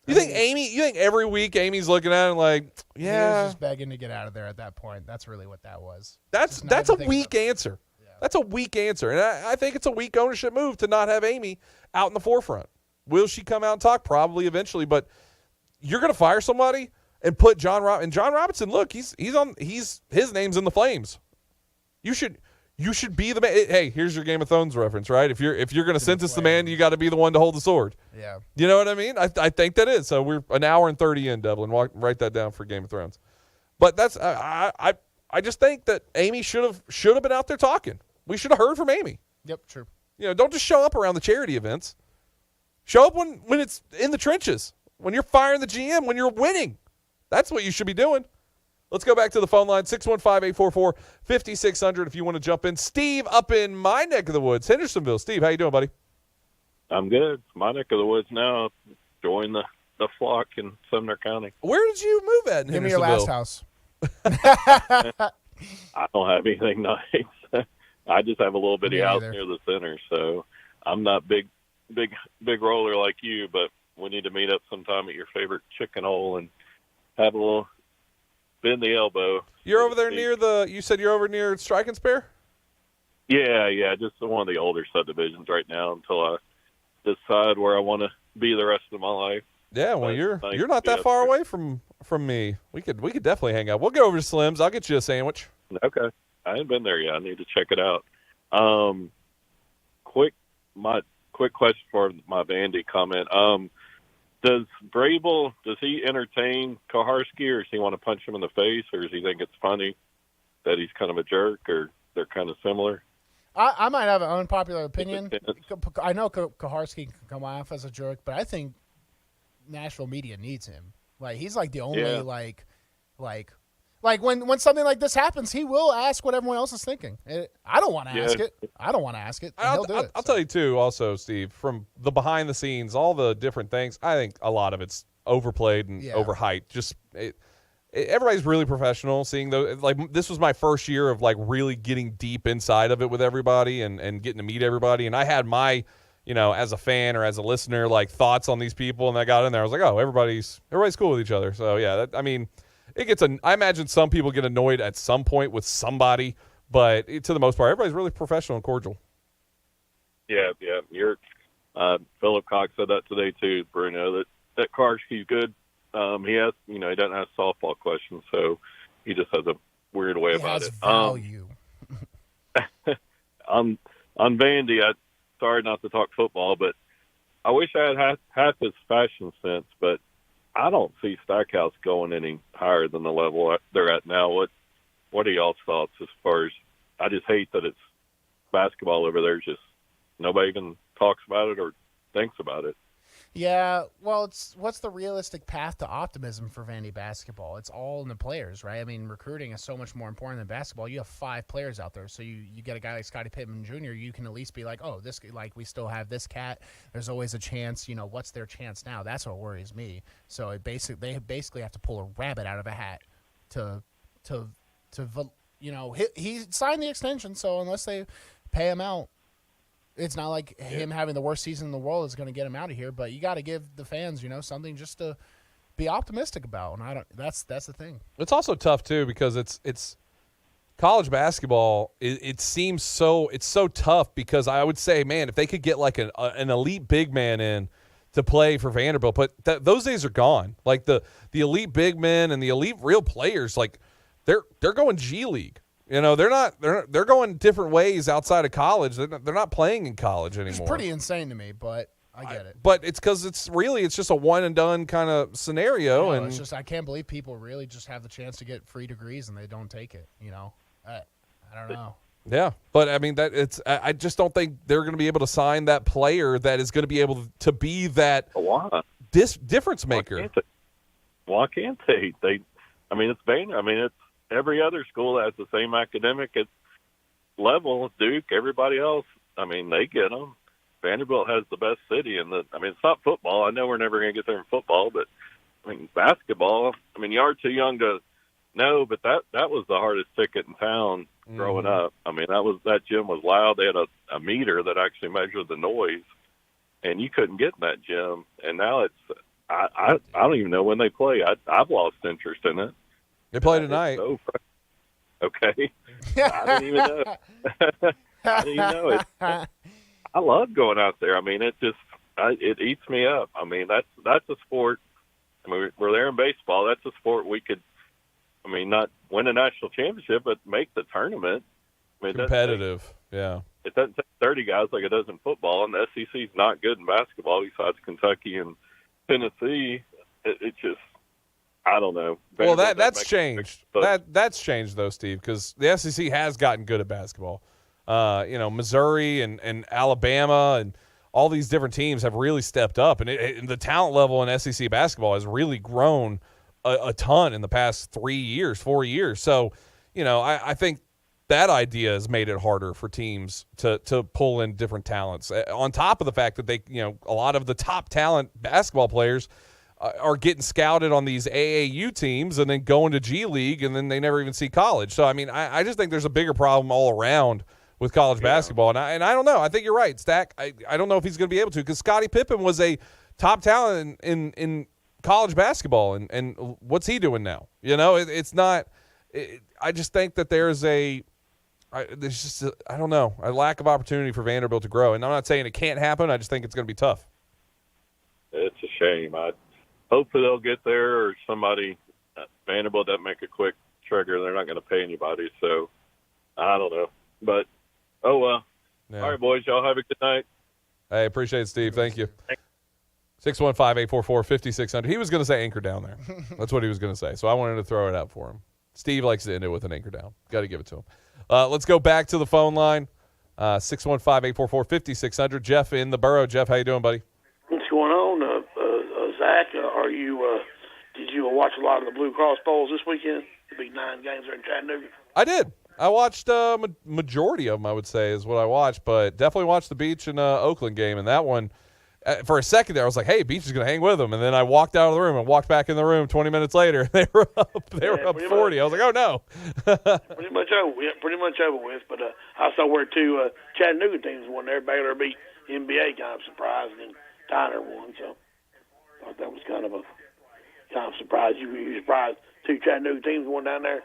You think every week Amy's looking at it like, yeah. He was just begging to get out of there at that point. That's really what that was. That's a weak answer. Yeah. That's a weak answer. And I think it's a weak ownership move to not have Amy out in the forefront. Will she come out and talk? Probably eventually. But you're going to fire somebody and put John Robinson. And John Robinson, look, his name's in the flames. You should be the man. Hey, here's your Game of Thrones reference, right? If you're going to sentence the man, you got to be the one to hold the sword. Yeah. You know what I mean? I think that is. So we're an hour and 30 in, Devlin. Write that down for Game of Thrones. But that's I just think that Amy should have been out there talking. We should have heard from Amy. Yep, true. You know, don't just show up around the charity events. Show up when it's in the trenches, when you're firing the GM, when you're winning. That's what you should be doing. Let's go back to the phone line, 615-844-5600 if you want to jump in. Steve up in my neck of the woods, Hendersonville. Steve, how you doing, buddy? I'm good. My neck of the woods now. Join the flock in Sumner County. Where did you move at in Give me Hendersonville? your last house. I don't have anything nice. I just have a little bitty Me house neither. near the center, so I'm not big roller like you. But we need to meet up sometime at your favorite chicken hole and have a little bend the elbow. You're over there near you said you're over near Strike and Spare? Yeah, just one of the older subdivisions right now until I decide where I want to be the rest of my life. Yeah, well, But you're thanks, not that yeah. far away from me. We could definitely hang out. We'll go over to Slim's. I'll get you a sandwich. Okay. I ain't been there yet. I need to check it out. Quick question for my Vandy comment. Does Brable, does he entertain Koharski, or does he want to punch him in the face, or does he think it's funny that he's kind of a jerk, or they're kind of similar? I might have an unpopular opinion. I know Koharski can come off as a jerk, but I think Nashville media needs him. Like, he's like the only like when something like this happens, he will ask what everyone else is thinking. I don't want to ask it. I don't want to ask it. And he'll do it. I'll tell you too. Also, Steve, from the behind the scenes, all the different things, I think a lot of it's overplayed and overhyped. Just everybody's really professional. Seeing this was my first year of like really getting deep inside of it with everybody and getting to meet everybody. And I had my, as a fan or as a listener, like thoughts on these people. And I got in there, I was like, oh, everybody's cool with each other. So yeah, I imagine some people get annoyed at some point with somebody, but to the most part, everybody's really professional and cordial. Yeah. You're Philip Cox said that today too, Bruno. That Koharski's good. He has, he doesn't ask softball questions, so he just has a weird way about it. Value. On Vandy, sorry not to talk football, but I wish I had half his fashion sense, but I don't see Stackhouse going any higher than the level they're at now. What are y'all's thoughts as far as? I just hate that it's basketball over there. Just nobody even talks about it or thinks about it. Yeah, well, what's the realistic path to optimism for Vandy basketball? It's all in the players, right? I mean, recruiting is so much more important than basketball. You have 5 players out there, so you get a guy like Scottie Pippen Jr., you can at least be like, oh, we still have this cat. There's always a chance. What's their chance now? That's what worries me. So they basically have to pull a rabbit out of a hat to he signed the extension, so unless they pay him out, it's not like him having the worst season in the world is going to get him out of here. But you got to give the fans, something just to be optimistic about. And that's the thing. It's also tough too because it's college basketball. It seems so tough because I would say, man, if they could get like an elite big man in to play for Vanderbilt, but those days are gone. Like the elite big men and the elite real players, like they're going G League. They're going different ways outside of college. They're not playing in college anymore. It's pretty insane to me, but I get it. But it's because it's just a one and done kind of scenario. And it's just I can't believe people really just have the chance to get free degrees and they don't take it. I don't know. Yeah, but I mean I just don't think they're going to be able to sign that player that is going to be able to be that difference maker. Why can't they? It's Vanderbilt. It's every other school has the same academic level. Duke, everybody else, they get them. Vanderbilt has the best city, and it's not football. I know we're never going to get there in football, but basketball. You are too young to know, but that was the hardest ticket in town growing up. That gym was loud. They had a meter that actually measured the noise, and you couldn't get in that gym. And now I don't even know when they play. I've lost interest in it. They play tonight. Okay. I didn't even know. I didn't even know it. I love going out there. It eats me up. That's a sport. We're there in baseball. That's a sport we could, not win a national championship, but make the tournament. Competitive, yeah. It doesn't take 30 guys like it does in football, and the SEC's not good in basketball besides Kentucky and Tennessee. It just, I don't know. Well, that's changed. That's changed though, Steve, because the SEC has gotten good at basketball. Missouri and Alabama and all these different teams have really stepped up, and the talent level in SEC basketball has really grown a ton in the past 4 years. So, I think that idea has made it harder for teams to pull in different talents. On top of the fact that they, a lot of the top talent basketball players are getting scouted on these AAU teams and then going to G League, and then they never even see college. So, I mean, I just think there's a bigger problem all around with college basketball. And I don't know. I think you're right, Stack. I don't know if he's going to be able to, because Scottie Pippen was a top talent in college basketball, and what's he doing now? You know, it's not I just think that there's just I don't know, a lack of opportunity for Vanderbilt to grow. And I'm not saying it can't happen. I just think it's going to be tough. It's a shame. Hopefully they'll get there, or somebody at Vanderbilt doesn't make a quick trigger. They're not going to pay anybody. So I don't know. But, oh, well. Yeah. All right, boys. Y'all have a good night. Hey, appreciate it, Steve. Thank you. 615-844-5600. He was going to say anchor down there. That's what he was going to say. So I wanted to throw it out for him. Steve likes to end it with an anchor down. Got to give it to him. Let's go back to the phone line. 615-844-5600. Jeff in the borough. Jeff, how you doing, buddy? What's going on, Zach? Did you watch a lot of the Blue Cross Bowls this weekend? The big 9 games there in Chattanooga. I did. I watched majority of them, I would say, is what I watched, but definitely watched the Beach and Oakland game, and that one, for a second there, I was like, hey, Beach is going to hang with them, and then I walked out of the room and walked back in the room 20 minutes later. They were up 40. Much. I was like, oh, no. pretty much over with, but I saw where 2 Chattanooga teams won there. Baylor beat NBA, kind of surprised, and Tyner won, so I thought that was kind of surprised. You were surprised 2 Chattanooga teams won down there?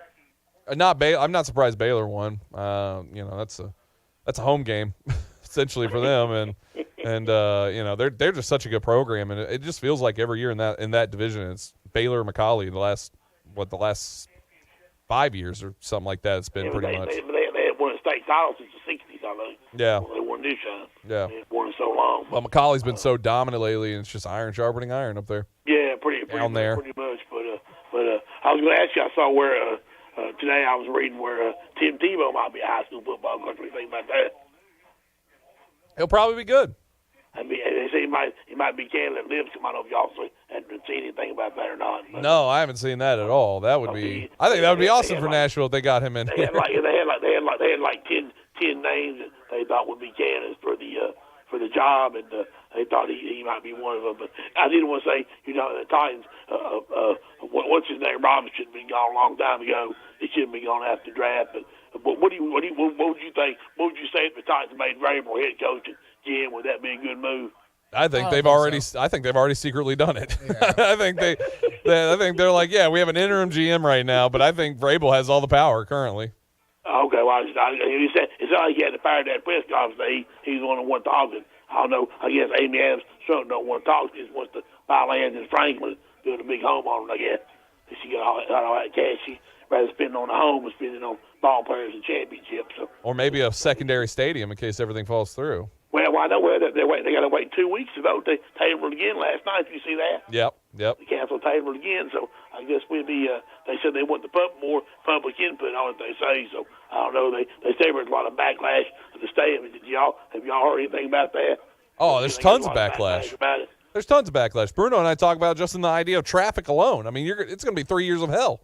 I'm not surprised Baylor won. That's a home game essentially for them, and they're just such a good program, and it just feels like every year in that division it's Baylor and McCallie the last 5 years or something like that. It's been pretty much. They had won a state title since the 60s, I think. Yeah. Well, they won this time. Yeah. They had won it so long. Well, McCallie's been so dominant lately, and it's just iron sharpening iron up there. Yeah, pretty there. much. But I was going to ask you. I saw where today I was reading where Tim Tebow might be a high school football coach. What do you think about that? He'll probably be good. I mean, they say he might be candidate Lipscomb. I don't know if y'all haven't seen anything about that or not. But no, I haven't seen that at all. That would be. I think that would be awesome for Nashville if they got him in. They had like 10 names that they thought would be candidates for the job, and they thought he might be one of them. But I didn't want to say, the Titans. What's his name? Robinson should have been gone a long time ago. He shouldn't be gone after the draft. But what would you think? What would you say if the Titans made Vrabel head coach and GM? Would that be a good move? I think they've already secretly done it. Yeah. I think they're like, yeah, we have an interim GM right now, but I think Vrabel has all the power currently. Okay, well, he said it's not like he had to fire that press conference. He's the one who won talking. I don't know. I guess Amy Adams Trump don't want to talk. She just wants to buy land in Franklin, build a big home on it. I guess she got all that cash. She rather spend it on the home than spend it on ball players and championships. So. Or maybe a secondary stadium in case everything falls through. Well, I know where they got to wait 2 weeks to vote. They tabled it again last night. Did you see that? Yep. The council tabled it again, so I guess we'll be. They said they want the more public input on it. They say so. I don't know. They say there's a lot of backlash to the statement. Have y'all heard anything about that? Oh, there's tons of backlash. There's tons of backlash. Bruno and I talk about just in the idea of traffic alone. I mean, it's going to be 3 years of hell.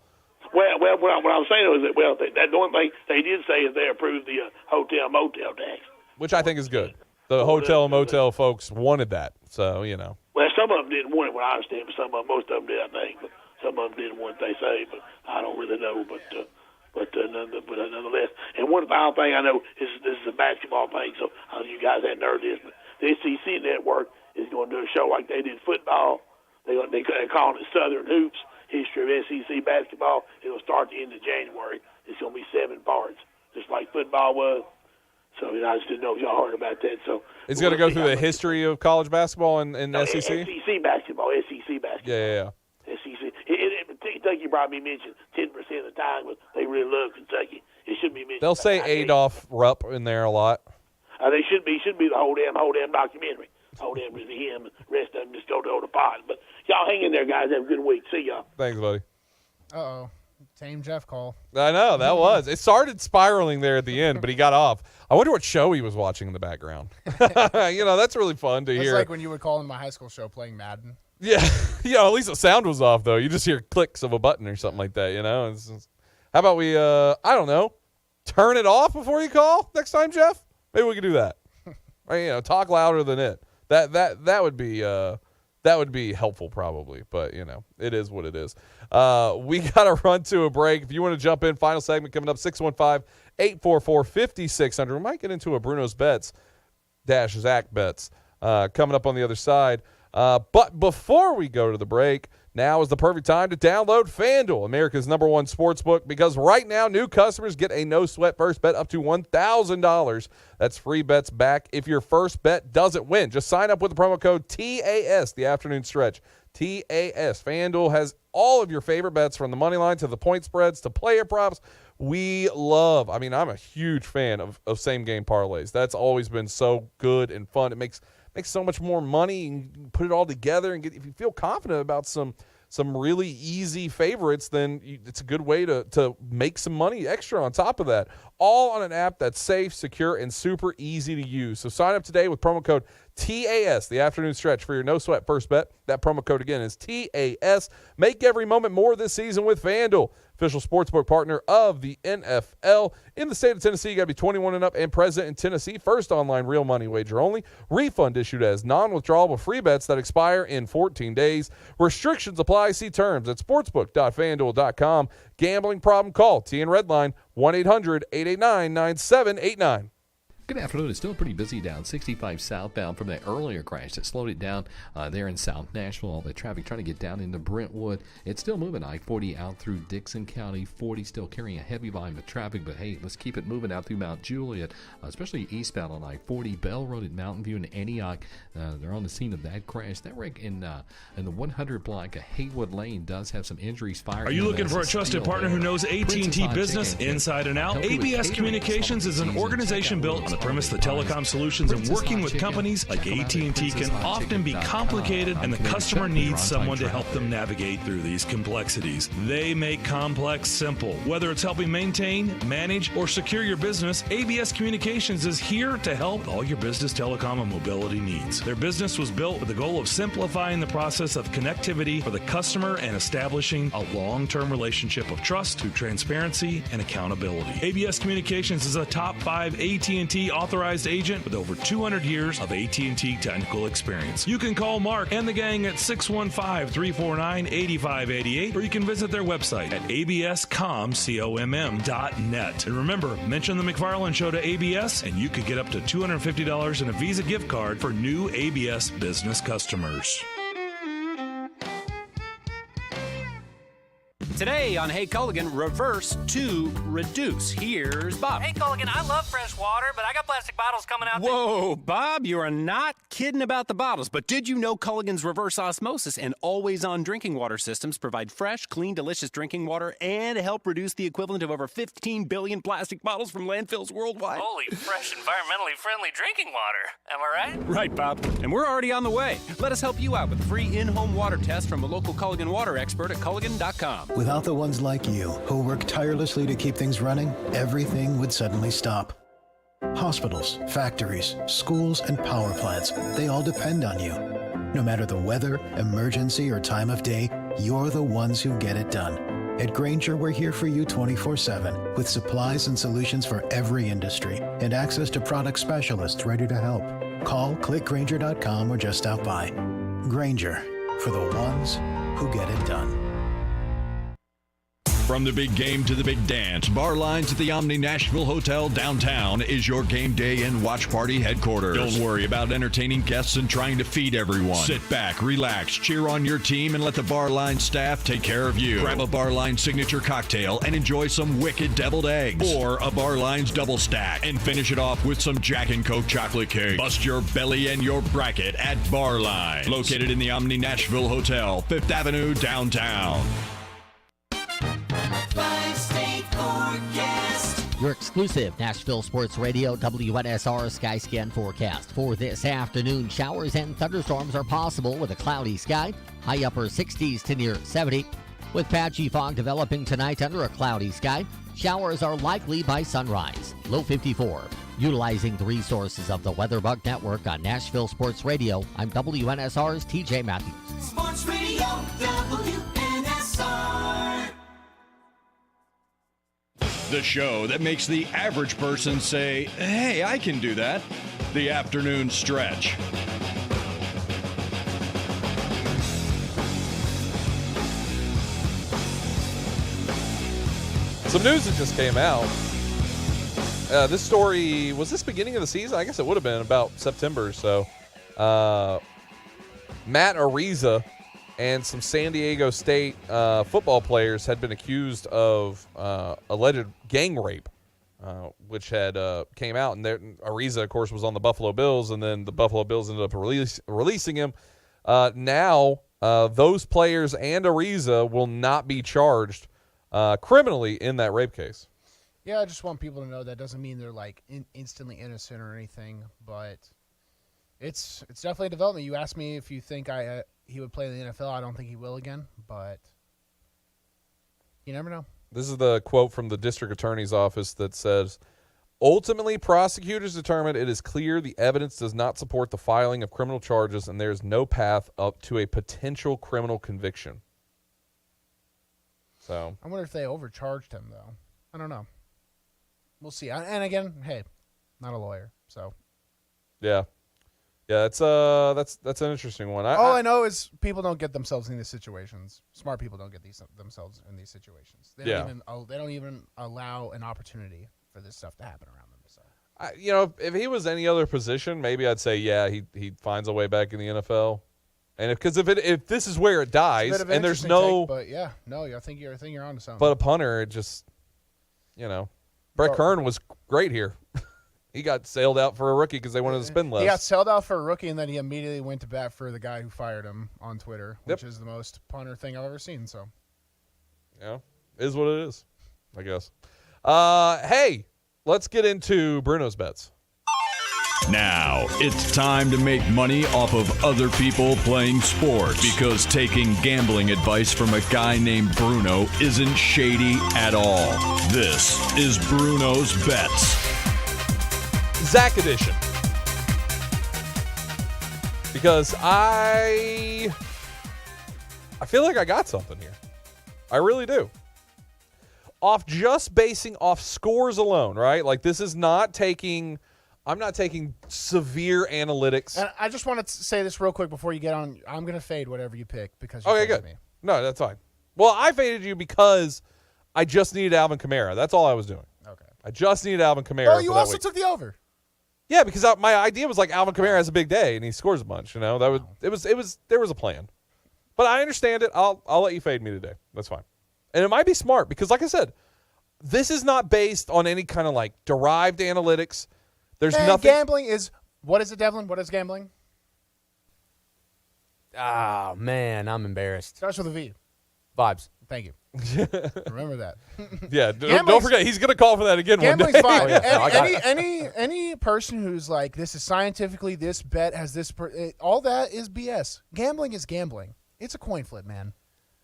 Well, what I'm saying is that the only thing they did say is they approved the hotel motel tax, which I think is good. The hotel and motel folks wanted that, so Well, some of them didn't want it, what I understand, but most of them did, I think. But some of them didn't want it, they say, but I don't really know. But nonetheless, and one final thing I know is this is a basketball thing, so you guys hadn't heard this, but the SEC network is going to do a show like they did football. They're calling it Southern Hoops, History of SEC Basketball. It'll start at the end of January. It's going to be 7 parts, just like football was. So I just didn't know if y'all heard about that. So it's going to go through the history of college basketball and SEC? SEC basketball. Yeah. SEC. Kentucky probably mentioned 10% of the time, but they really love Kentucky. It should be mentioned. They'll say Adolph Rupp in there a lot. They should be the whole damn documentary. Whole damn museum. The rest of them just go to the pot. But y'all hang in there, guys. Have a good week. See y'all. Thanks, buddy. Uh-oh. Tame Jeff call. I know, that was. It started spiraling there at the end, but he got off. I wonder what show he was watching in the background. That's really fun to hear. It's like when you would call in my high school show playing Madden. Yeah. At least the sound was off, though. You just hear clicks of a button or something like that, How about we, I don't know, turn it off before you call next time, Jeff? Maybe we could do that. Or, talk louder than it. That would be That would be helpful probably, but, it is what it is. We got to run to a break. If you want to jump in, final segment coming up, 615-844-5600. We might get into a Bruno's Bets -- Zach Bets coming up on the other side. But before we go to the break, now is the perfect time to download FanDuel, America's #1 sportsbook, because right now new customers get a no-sweat first bet up to $1,000. That's free bets back if your first bet doesn't win. Just sign up with the promo code TAS, the afternoon stretch. TAS. FanDuel has all of your favorite bets, from the money line to the point spreads to player props. I'm a huge fan of same-game parlays. That's always been so good and fun. It makes so much more money, and you can put it all together. And if you feel confident about some really easy favorites, then it's a good way to make some money extra on top of that. All on an app that's safe, secure, and super easy to use. So sign up today with promo code TAS, the afternoon stretch, for your no-sweat first bet. That promo code again is TAS. Make every moment more this season with FanDuel, official sportsbook partner of the NFL. In the state of Tennessee, you got to be 21 and up and present in Tennessee. First online real money wager only. Refund issued as non-withdrawable free bets that expire in 14 days. Restrictions apply. See terms at sportsbook.fanduel.com. Gambling problem? Call TN Redline 1-800-889-9789. Good afternoon. It's still pretty busy down 65 southbound from that earlier crash that slowed it down there in South Nashville. All the traffic trying to get down into Brentwood. It's still moving I-40 out through Dixon County. 40 still carrying a heavy volume of traffic, but hey, let's keep it moving out through Mount Juliet, especially eastbound on I-40. Bell Road at Mountain View and Antioch. They're on the scene of that crash. That wreck in the 100 block of Haywood Lane does have some injuries. Fire. Are you looking for a trusted partner who knows AT&T business inside and out? ABS Communications is an organization built on the premise that telecom solutions and working with companies like AT&T can often be complicated, and the customer needs someone to help them navigate through these complexities. They make complex simple. Whether it's helping maintain, manage, or secure your business, ABS Communications is here to help with all your business telecom and mobility needs. Their business was built with the goal of simplifying the process of connectivity for the customer and establishing a long-term relationship of trust through transparency and accountability. ABS Communications is a top 5 AT&T authorized agent with over 200 years of AT&T technical experience. You can call Mark and the gang at 615-349-8588, or you can visit their website at abscomm.net. And remember, mention the McFarland Show to ABS, and you could get up to $250 in a Visa gift card for new ABS business customers. Today on Hey Culligan, reverse to reduce. Here's Bob. Hey Culligan, I love fresh water, but I got plastic bottles coming out. Whoa, Bob, you are not kidding about the bottles. But did you know Culligan's reverse osmosis and always-on drinking water systems provide fresh, clean, delicious drinking water and help reduce the equivalent of over 15 billion plastic bottles from landfills worldwide? Holy, fresh, environmentally friendly drinking water. Am I right? Right, Bob. And we're already on the way. Let us help you out with a free in-home water test from a local Culligan water expert at Culligan.com. Without the ones like you, who work tirelessly to keep things running, everything would suddenly stop. Hospitals, factories, schools, and power plants, they all depend on you. No matter the weather, emergency, or time of day, you're the ones who get it done. At Grainger, we're here for you 24/7, with supplies and solutions for every industry, and access to product specialists ready to help. Call, click Grainger.com, or just stop by. Grainger, for the ones who get it done. From the big game to the big dance, Bar Lines at the Omni Nashville Hotel downtown is your game day and watch party headquarters. Don't worry about entertaining guests and trying to feed everyone. Sit back, relax, cheer on your team, and let the Bar Lines staff take care of you. Grab a Bar Lines signature cocktail and enjoy some wicked deviled eggs, or a Bar Lines double stack, and finish it off with some Jack and Coke chocolate cake. Bust your belly and your bracket at Bar Lines, located in the Omni Nashville Hotel, 5th Avenue, downtown. Your exclusive Nashville Sports Radio WNSR Skyscan forecast. For this afternoon, showers and thunderstorms are possible with a cloudy sky. High upper 60s to near 70. With patchy fog developing tonight under a cloudy sky, showers are likely by sunrise. Low 54. Utilizing the resources of the WeatherBug Network on Nashville Sports Radio, I'm WNSR's TJ Matthews. Sports Radio WNSR. The show that makes the average person say, hey, I can do that. The Afternoon Stretch. Some news that just came out. This story, was this beginning of the season? I guess it would have been about September or so. Matt Ariza and some San Diego State football players had been accused of alleged gang rape, which had came out. And Ariza, of course, was on the Buffalo Bills, and then the Buffalo Bills ended up releasing him. Now, those players and Ariza will not be charged criminally in that rape case. Yeah, I just want people to know that doesn't mean they're like instantly innocent or anything, but it's definitely a development. You asked me if you think he would play in the NFL. I don't think he will again, but you never know. This is the quote from the district attorney's office that says, ultimately, prosecutors determined it is clear the evidence does not support the filing of criminal charges and there is no path up to a potential criminal conviction. So I wonder if they overcharged him, though. I don't know. We'll see. And again, hey, not a lawyer, so. Yeah, that's an interesting one. All I know is people don't get themselves in these situations. Smart people don't get themselves in these situations. They don't even allow an opportunity for this stuff to happen around them. So, if he was any other position, maybe I'd say he finds a way back in the NFL. And if this is where it dies, and there's no, but yeah, no, I think you're onto something. But a punter, it just, Brett Kern was great here. He got sailed out for a rookie because they wanted to spend less. He got sailed out for a rookie, and then he immediately went to bat for the guy who fired him on Twitter, which is the most punter thing I've ever seen. So, yeah, is what it is, I guess. Hey, let's get into Bruno's bets. Now, it's time to make money off of other people playing sports because taking gambling advice from a guy named Bruno isn't shady at all. This is Bruno's Bets. Zach edition. Because I feel like I got something here. I really do. Basing off scores alone, right? Like this is not taking... I'm not taking severe analytics. And I just want to say this real quick before you get on. I'm going to fade whatever you pick because you okay, good. Me. No, that's fine. Well, I faded you because I just needed Alvin Kamara. That's all I was doing. Okay. I just needed Alvin Kamara. Well, you also took the over. Yeah, because my idea was like Alvin Kamara has a big day and he scores a bunch. There was a plan. But I understand it. I'll let you fade me today. That's fine. And it might be smart because, like I said, this is not based on any kind of like derived analytics. There's nothing. Gambling is, what is it, Devlin? What is gambling? Oh, man, I'm embarrassed. Starts with a V. Vibes. Thank you. Remember that. Yeah, don't forget, he's going to call for that again one day. Gambling's fine. Any person who's like, this is scientifically, this bet has this, all that is BS. Gambling is gambling. It's a coin flip, man.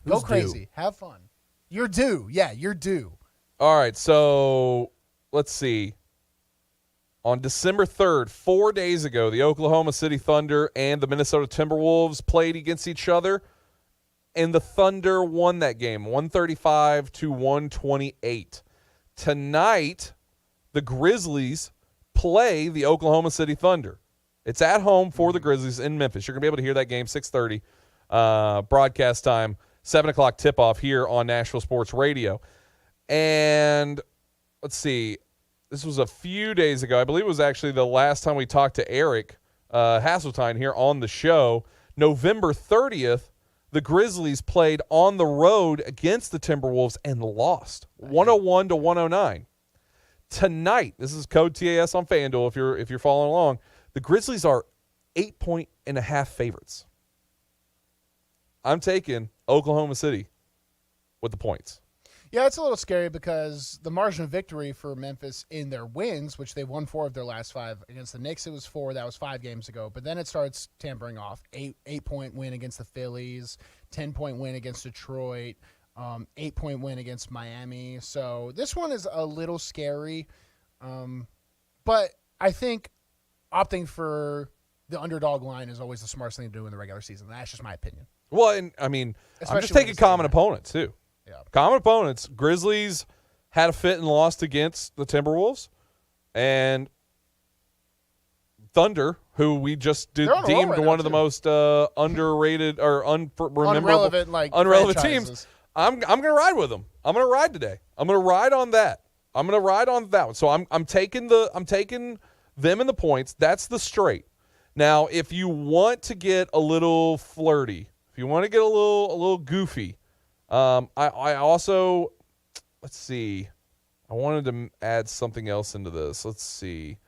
Go crazy. Due? Have fun. You're due. Yeah, you're due. All right, so let's see. On December 3rd, 4 days ago, the Oklahoma City Thunder and the Minnesota Timberwolves played against each other, and the Thunder won that game, 135-128. Tonight, the Grizzlies play the Oklahoma City Thunder. It's at home for the Grizzlies in Memphis. You're going to be able to hear that game 6:30 broadcast time, 7 o'clock tip-off here on Nashville Sports Radio. And let's see. This was a few days ago. I believe it was actually the last time we talked to Eric Hasseltine here on the show. November 30th, the Grizzlies played on the road against the Timberwolves and lost 101-109. Tonight, this is code TAS on FanDuel if you're following along. The Grizzlies are 8.5 favorites. I'm taking Oklahoma City with the points. Yeah, it's a little scary because the margin of victory for Memphis in their wins, which they won 4 of their last 5 against the Knicks, it was 4. That was 5 games ago. But then it starts tampering off. 8-point win against the Phillies, 10-point win against Detroit, 8-point win against Miami. So this one is a little scary. But I think opting for the underdog line is always the smartest thing to do in the regular season. That's just my opinion. Well, and I mean, I'm just taking common opponents too. Yeah. Common opponents. Grizzlies had a fit and lost against the Timberwolves, and Thunder, who we just deemed one of the most underrated or unrelevant franchises. teams. I'm going to ride with them. I'm going to ride today. I'm going to ride on that. I'm going to ride on that one. So I'm taking them in the points. That's the straight. Now, if you want to get a little flirty, if you want to get a little goofy, I also, let's see. I wanted to add something else into this. Let's see.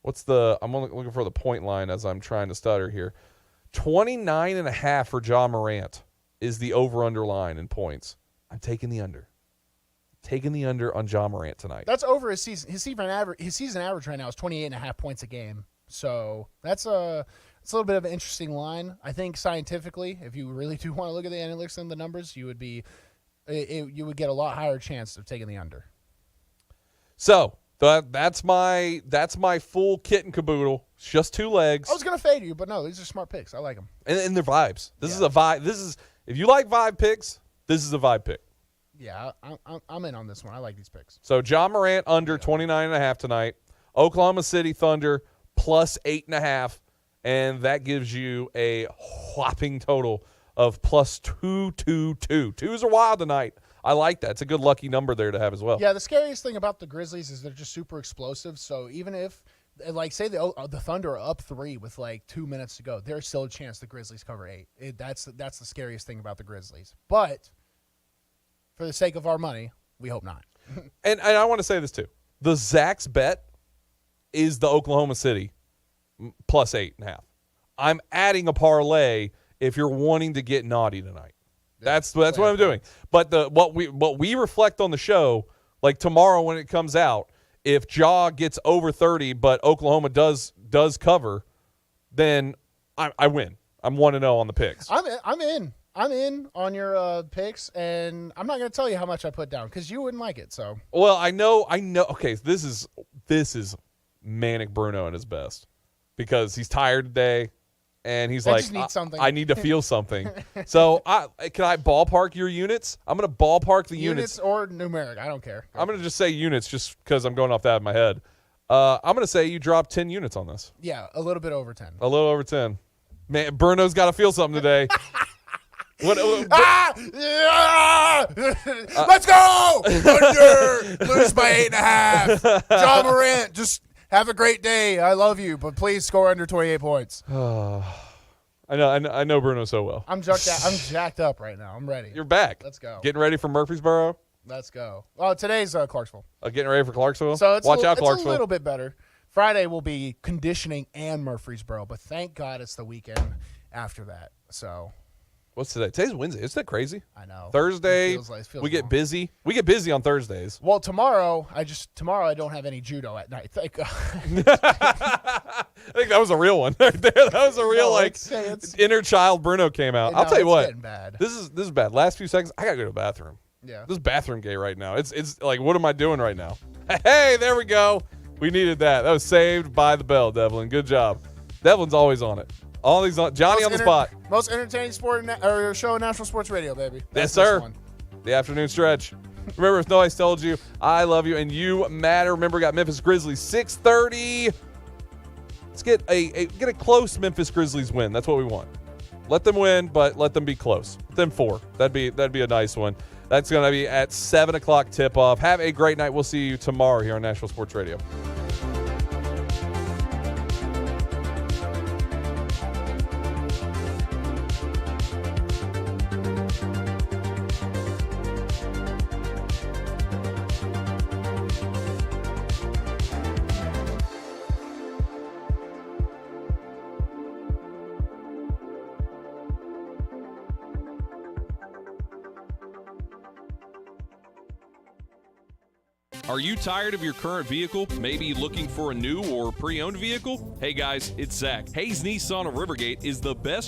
I'm looking for the point line as I'm trying to stutter here. 29.5 for Ja Morant is the over-under line in points. I'm taking the under. Taking the under on Ja Morant tonight. That's over his season. His season average right now is 28.5 points a game. So it's a little bit of an interesting line. I think scientifically, if you really do want to look at the analytics and the numbers, you would get a lot higher chance of taking the under. So that's my full kit and caboodle. It's just 2 legs. I was gonna fade you, but no, these are smart picks. I like them. And they're vibes. This is a vibe. If you like vibe picks, this is a vibe pick. Yeah, I'm in on this one. I like these picks. So Ja Morant under 29.5 tonight. Oklahoma City Thunder plus 8.5, and that gives you a whopping total of plus 222. Twos are wild tonight. I like that. It's a good lucky number there to have as well. Yeah, the scariest thing about the Grizzlies is they're just super explosive. So even if, like, say the Thunder are up 3 with like 2 minutes to go, there's still a chance the Grizzlies cover 8. That's the scariest thing about the Grizzlies. But for the sake of our money, we hope not. And I want to say this too. The Zach's bet is the Oklahoma City plus 8.5. I'm adding a parlay if you're wanting to get naughty tonight. That's what I'm doing. But what we reflect on the show, like tomorrow when it comes out, if Ja gets over 30 but Oklahoma does cover, then I win. I'm 1-0 on the picks. I'm in on your picks, and I'm not going to tell you how much I put down because you wouldn't like it. So well, I know. Okay, this is manic Bruno at his best because he's tired today. And he's like, just need something. I need to feel something. So can I ballpark your units? I'm going to ballpark the units. Units or numeric. I don't care. I'm going to just say units just because I'm going off that in my head. I'm going to say you dropped 10 units on this. Yeah, a little bit over 10. A little over 10. Man, Bruno's got to feel something today. Let's go! Thunder! Lose by 8.5. Ja Morant, just have a great day. I love you, but please score under 28 points. I know Bruno so well. I'm jacked up right now. I'm ready. You're back. Let's go. Getting ready for Murfreesboro? Let's go. Well, today's Clarksville. Getting ready for Clarksville? So Watch out, Clarksville. It's a little bit better. Friday will be conditioning and Murfreesboro, but thank God it's the weekend after that. So what's today? Today's Wednesday. Isn't that crazy? I know. Thursday, feels we get busy. We get busy on Thursdays. Well, tomorrow I don't have any judo at night. Thank God. I think that was a real one right there. That was a real inner child Bruno came out. I'll tell you what. Bad. This is bad. Last few seconds, I gotta go to the bathroom. Yeah. This is bathroom gay right now. It's like, what am I doing right now? Hey, there we go. We needed that. That was saved by the bell, Devlin. Good job. Devlin's always on it. Always on. Johnny on the spot. Most entertaining show in National Sports Radio, baby. Yes, sir. The afternoon stretch. Remember, if nobody's told you, I love you and you matter. Remember, we got Memphis Grizzlies 6:30. Let's get a close Memphis Grizzlies win. That's what we want. Let them win, but let them be close. Them 4. That'd be a nice one. That's going to be at 7 o'clock tip-off. Have a great night. We'll see you tomorrow here on National Sports Radio. Are you tired of your current vehicle? Maybe looking for a new or pre-owned vehicle? Hey guys, it's Zach. Hayes Nissan of Rivergate is the best